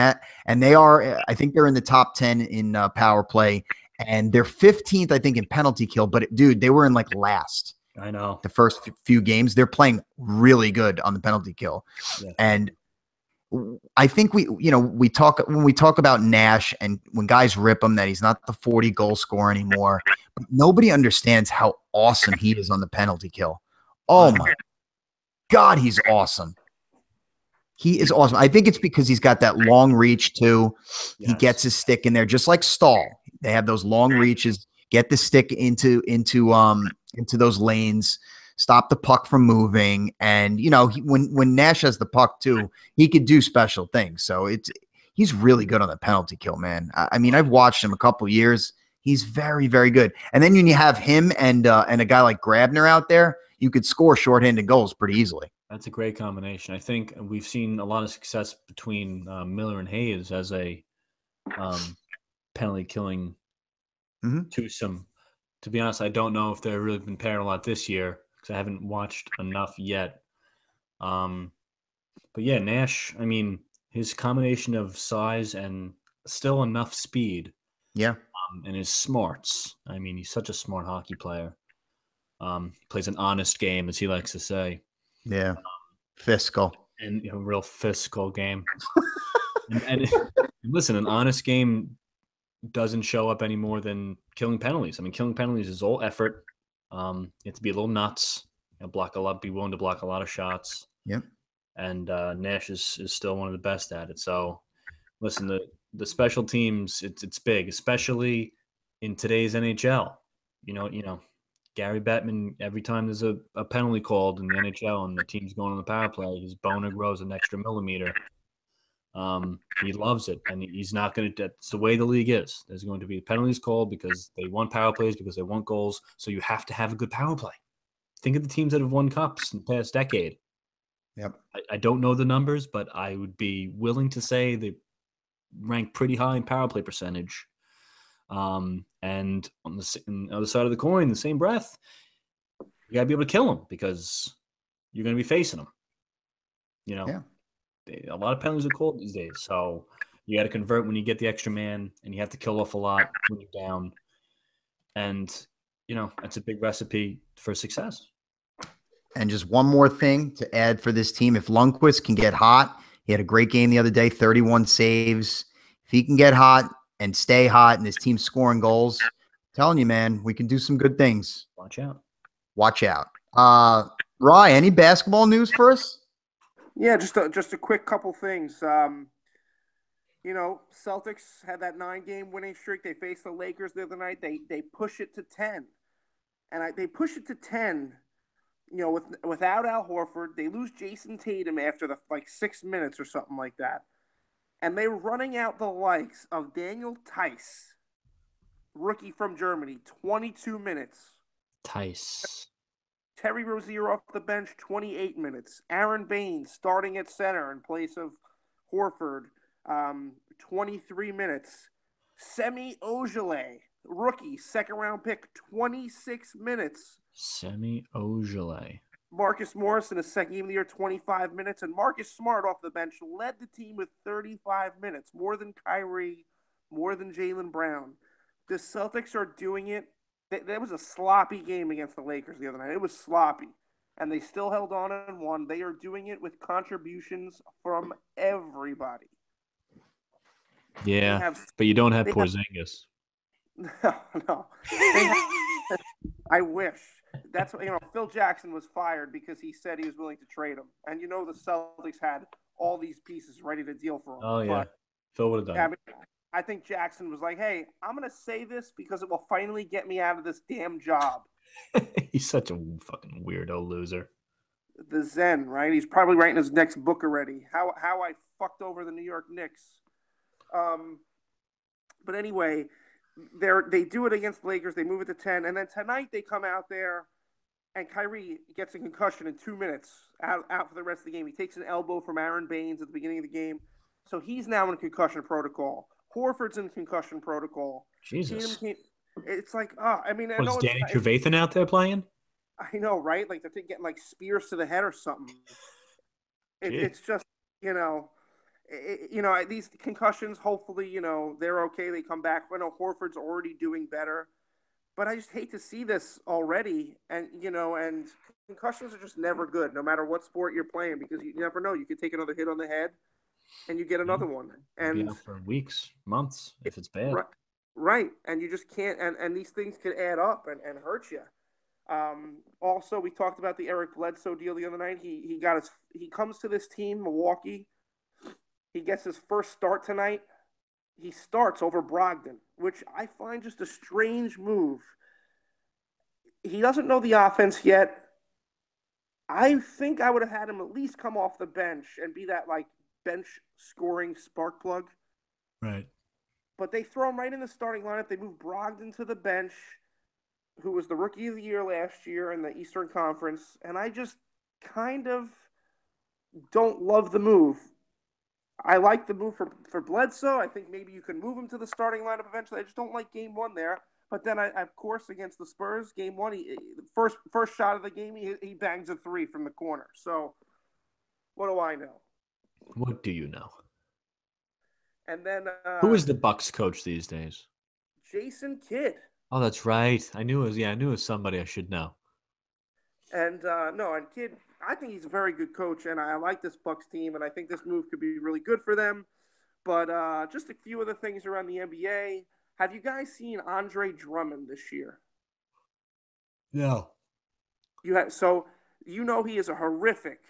they are, I think they're in the top 10 in power play, and they're 15th, I think, in penalty kill. But dude, they were in like last I know. the first few games. They're playing really good on the penalty kill. Yeah. And I think we talk when we talk about Nash and when guys rip him that he's not the 40 goal scorer anymore, but nobody understands how awesome he is on the penalty kill. Oh my God, he's awesome. He is awesome. I think it's because he's got that long reach too. He Yes. gets his stick in there just like Stahl. They have those long reaches, get the stick into those lanes, stop the puck from moving. And when Nash has the puck too, he could do special things. So he's really good on the penalty kill, man. I mean, I've watched him a couple years. He's very, very good. And then when you have him and a guy like Grabner out there, you could score shorthanded goals pretty easily. That's a great combination. I think we've seen a lot of success between Miller and Hayes as a penalty killing twosome. To be honest, I don't know if they've really been paired a lot this year because I haven't watched enough yet. But yeah, Nash, I mean, his combination of size and still enough speed. Yeah. And his smarts. I mean, he's such a smart hockey player. He plays an honest game, as he likes to say. Yeah. Fiscal. And a real fiscal game. and listen, an honest game doesn't show up any more than killing penalties. I mean, killing penalties is all effort. You have to be a little nuts, be willing to block a lot of shots. Yep. And Nash is still one of the best at it. So, listen, the special teams, it's big, especially in today's NHL. You know, Gary Bettman, every time there's a penalty called in the NHL and the team's going on the power play, his boner grows an extra millimeter. He loves it, and he's not going to. That's the way the league is. There's going to be penalties called because they want power plays, because they want goals. So you have to have a good power play. Think of the teams that have won cups in the past decade. Yep. I don't know the numbers, but I would be willing to say they rank pretty high in power play percentage. And on the other side of the coin, the same breath, you got to be able to kill them because you're going to be facing them. Yeah. A lot of penalties are called these days, so you got to convert when you get the extra man, and you have to kill off a lot when you're down. And that's a big recipe for success. And just one more thing to add for this team: if Lundqvist can get hot, he had a great game the other day, 31 saves. If he can get hot and stay hot, and his team's scoring goals, I'm telling you, man, we can do some good things. Watch out. Watch out. Rye, any basketball news for us? Yeah, just a quick couple things. Celtics had that 9-game winning streak. They faced the Lakers the other night. They push it to 10, and they push it to 10. Without Al Horford, they lose Jason Tatum after the 6 minutes or something like that, and they were running out the likes of Daniel Tice, rookie from Germany, 22 minutes. Tice. Terry Rozier off the bench, 28 minutes. Aaron Baines starting at center in place of Horford, 23 minutes. Semi Ojeleye, rookie, second-round pick, 26 minutes. Semi Ojeleye. Marcus Morris in his second game of the year, 25 minutes. And Marcus Smart off the bench led the team with 35 minutes, more than Kyrie, more than Jaylen Brown. The Celtics are doing it. That was a sloppy game against the Lakers the other night. It was sloppy. And they still held on and won. They are doing it with contributions from everybody. Yeah, but you don't have Porzingis. No. I wish. That's what, Phil Jackson was fired because he said he was willing to trade him. And the Celtics had all these pieces ready to deal for him. Oh, yeah. But, Phil would have done it. I think Jackson was like, hey, I'm going to say this because it will finally get me out of this damn job. He's such a fucking weirdo loser. The Zen, right? He's probably writing his next book already. How I fucked over the New York Knicks. But anyway, they do it against the Lakers. They move it to 10. And then tonight they come out there and Kyrie gets a concussion in 2 minutes, out for the rest of the game. He takes an elbow from Aaron Baines at the beginning of the game, so he's now in concussion protocol. Horford's in concussion protocol. Jesus. It's like, I mean, I Was know Danny Trevathan out there playing? I know, right? Like they're getting like spears to the head or something. It's just, these concussions. Hopefully, they're okay. They come back. I know Horford's already doing better, but I just hate to see this already. And and concussions are just never good, no matter what sport you're playing, because you never know. You could take another hit on the head, and you get another one. And be out for weeks, months if it's bad. Right. And you just can't. And these things could add up and hurt you. Also, we talked about the Eric Bledsoe deal the other night. He comes to this team, Milwaukee. He gets his first start tonight. He starts over Brogdon, which I find just a strange move. He doesn't know the offense yet. I think I would have had him at least come off the bench and be that like bench scoring spark plug. Right. But they throw him right in the starting lineup. They move Brogdon to the bench, who was the rookie of the year last year in the Eastern Conference. And I just kind of don't love the move. I like the move for Bledsoe. I think maybe you can move him to the starting lineup eventually. I just don't like game one there. But then, of course, against the Spurs, game one, first shot of the game, he bangs a three from the corner. So what do I know? What do you know? And then who is the Bucks coach these days? Jason Kidd. Oh, that's right. I knew it was somebody I should know. And and Kidd, I think he's a very good coach, and I like this Bucks team, and I think this move could be really good for them. But just a few other things around the NBA. Have you guys seen Andre Drummond this year? No. He is a horrific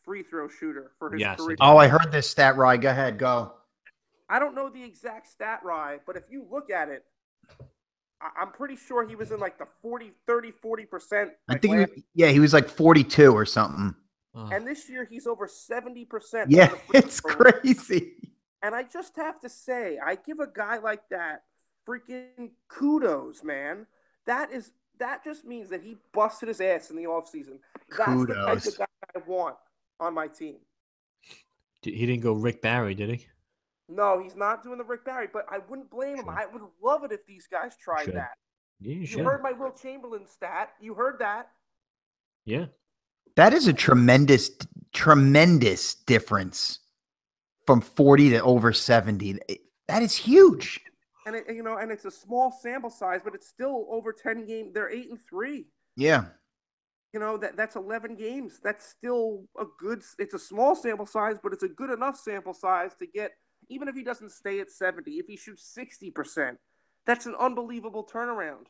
free throw shooter for his career. Oh, I heard this stat, Rye. Go ahead, go. I don't know the exact stat, Rye, but if you look at it, I'm pretty sure he was in like the 40%. I think, he was like 42 or something. And this year he's over 70%. Yeah, it's crazy. And I just have to say, I give a guy like that freaking kudos, man. That just means that he busted his ass in the offseason. That's the type of guy I want on my team. He didn't go Rick Barry, did he? No, he's not doing the Rick Barry, but I wouldn't blame him. I would love it if these guys tried that. Yeah, you heard my Will Chamberlain stat. You heard that. Yeah. That is a tremendous difference from 40 to over 70. That is huge. And and it's a small sample size, but it's still over 10 games. They're 8-3. Yeah. That's 11 games. That's still it's a small sample size, but it's a good enough sample size to get, even if he doesn't stay at 70, if he shoots 60%, that's an unbelievable turnaround.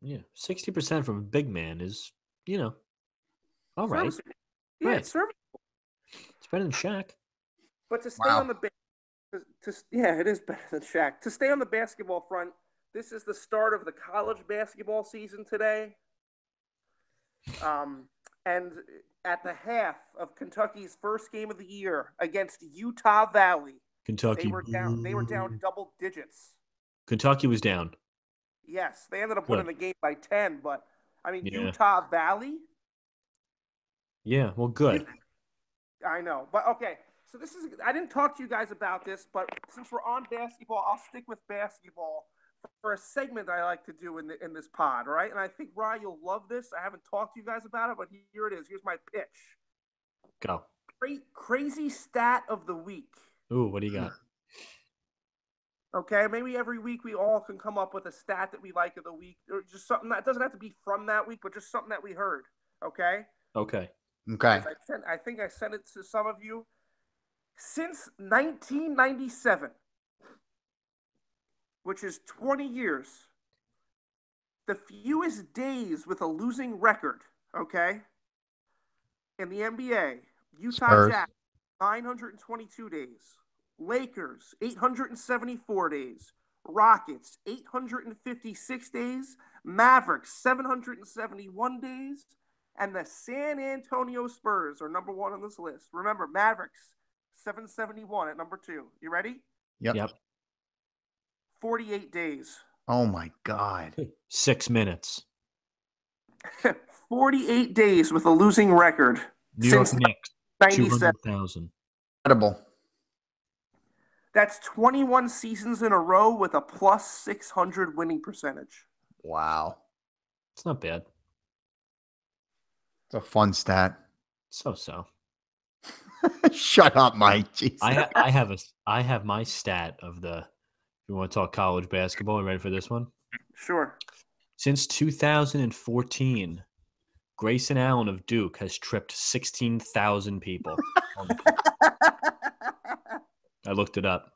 Yeah. 60% from a big man is, all right. Yeah, it's serviceable. It's better than Shaq. But to stay on the it is better than Shaq. To stay on the basketball front, this is the start of the college basketball season today. And at the half of Kentucky's first game of the year against Utah Valley, Kentucky, they were down double digits. Kentucky was down. Yes, they ended up winning the game by 10, but Utah Valley. Yeah, well, good. I know, but okay. So I didn't talk to you guys about this, but since we're on basketball, I'll stick with basketball for a segment I like to do in this pod, all right? And I think, Ryan, you'll love this. I haven't talked to you guys about it, but here it is. Here's my pitch. Go. Crazy stat of the week. Ooh, what do you got? Okay, maybe every week we all can come up with a stat that we like of the week, or just something that doesn't have to be from that week, but just something that we heard, okay? Okay. I think I sent it to some of you. Since 1997, which is 20 years, the fewest days with a losing record, okay, in the NBA, Utah Jazz, 922 days. Lakers, 874 days. Rockets, 856 days. Mavericks, 771 days. And the San Antonio Spurs are number one on this list. Remember, Mavericks, 771 at number 2. You ready? Yep. 48 days. Oh, my God. 6 minutes. 48 days with a losing record New York since Knicks, 97. 200,000. Incredible. That's 21 seasons in a row with a plus 600 winning percentage. Wow. It's not bad. It's a fun stat. So. Shut up, Mike. Jesus. I have my stat of the. You want to talk college basketball? Ready for this one? Sure. Since 2014, Grayson Allen of Duke has tripped 16,000 people. I looked it up.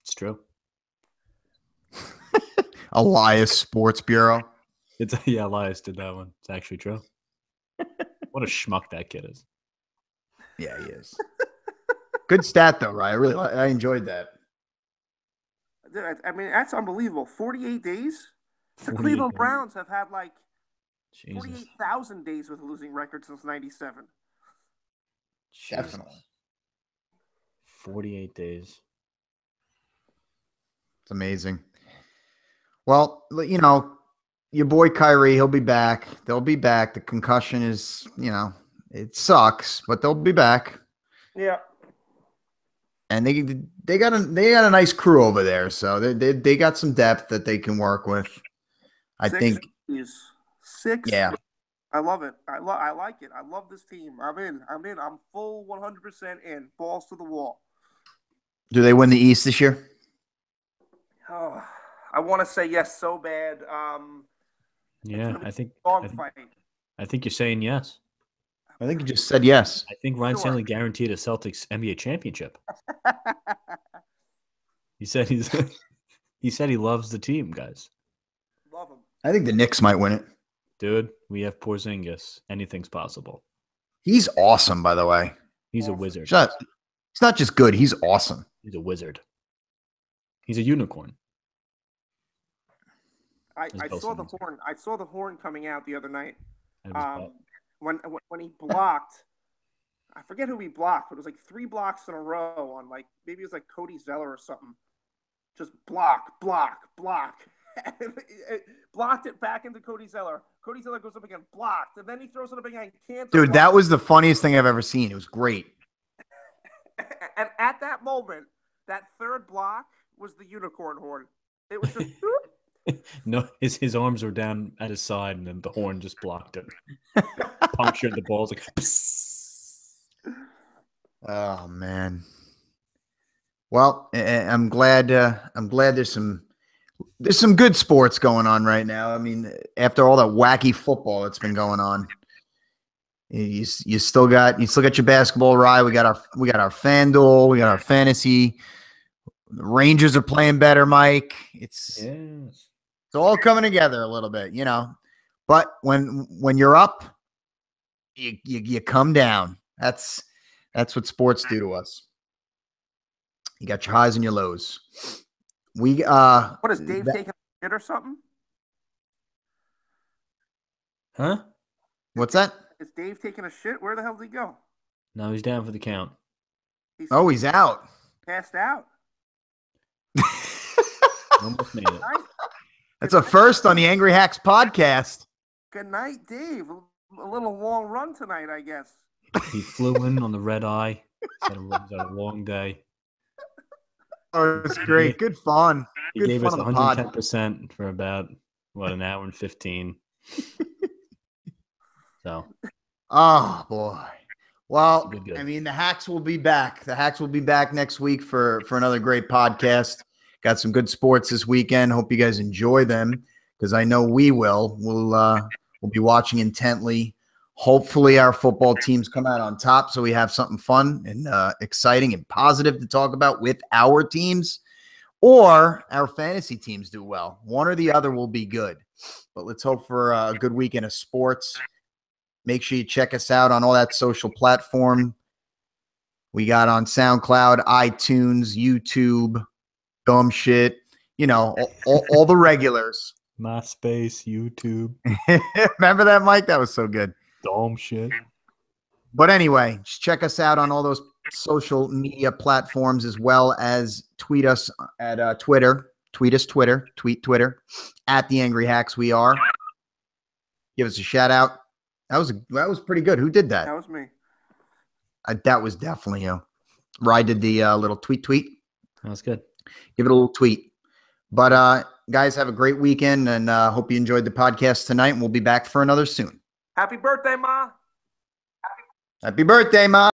It's true. Elias Sports Bureau. Yeah, Elias did that one. It's actually true. What a schmuck that kid is. Yeah, he is. Good stat though, right? I enjoyed that. I mean, that's unbelievable. 48 days? The 48 Cleveland days. Browns have had like Jesus. 48,000 days with a losing record since 97. Jesus. Definitely. 48 days. It's amazing. Well, you know, your boy Kyrie, he'll be back. They'll be back. The concussion is, you know, it sucks, but they'll be back. Yeah. And they got a nice crew over there, so they got some depth that they can work with. I think. Six. Yeah. I love it. I like it. I love this team. I'm in. I'm full 100% in. Balls to the wall. Do they win the East this year? Oh, I want to say yes so bad. Yeah, I think you're saying yes. I think you just said yes. I think Ryan Stanley guaranteed a Celtics NBA championship. He said he loves the team, guys. Love him. I think the Knicks might win it. Dude, we have Porzingis. Anything's possible. He's awesome, by the way. He's a wizard. He's not just good. He's awesome. He's a wizard. He's a unicorn. I saw the horn. I saw the horn coming out the other night. When he blocked, I forget who he blocked, but it was like 3 blocks in a row on like maybe it was like Cody Zeller or something. Just block. Blocked it back into Cody Zeller. Cody Zeller goes up again, blocked, and then he throws it up again. Dude, that was the funniest thing I've ever seen. It was great. And at that moment, that third block was the unicorn horn. It was just. No, his arms were down at his side, and then the horn just blocked it. Punctured the balls like. Oh man. Well, I'm glad there's some good sports going on right now. I mean, after all that wacky football that's been going on, you still got your basketball ride. We got our FanDuel, we got our fantasy. The Rangers are playing better, Mike. It's all coming together a little bit, you know. But when you're up, you come down. That's what sports do to us. You got your highs and your lows. What is Dave taking a shit or something? Huh? What's that? Is Dave taking a shit? Where the hell did he go? No, he's down for the count. He's out. Passed out. Almost made it. That's a first on the Angry Hacks podcast. Good night, Dave. A little long run tonight, I guess. He flew in on the red eye. It was a long day. Oh, it's great. Good fun. He gave us 110% for about, an hour and 15. So. Oh, boy. Well, Good. I mean, the Hacks will be back. The Hacks will be back next week for another great podcast. Got some good sports this weekend. Hope you guys enjoy them because I know we will. We'll be watching intently. Hopefully our football teams come out on top so we have something fun and exciting and positive to talk about with our teams, or our fantasy teams do well. One or the other will be good. But let's hope for a good weekend of sports. Make sure you check us out on all that social platform. We got on SoundCloud, iTunes, YouTube, dumb shit, you know, all the regulars. MySpace, YouTube. Remember that, Mike? That was so good. Dumb shit. But anyway, just check us out on all those social media platforms, as well as tweet us at Twitter. Tweet Twitter at The Angry Hacks. We are. give us a shout out. That was pretty good. Who did that? That was me. That was definitely you. Rye did the little tweet. That was good. Give it a little tweet. But guys, have a great weekend, and hope you enjoyed the podcast tonight. And we'll be back for another soon. Happy birthday, Ma. Happy birthday, Ma.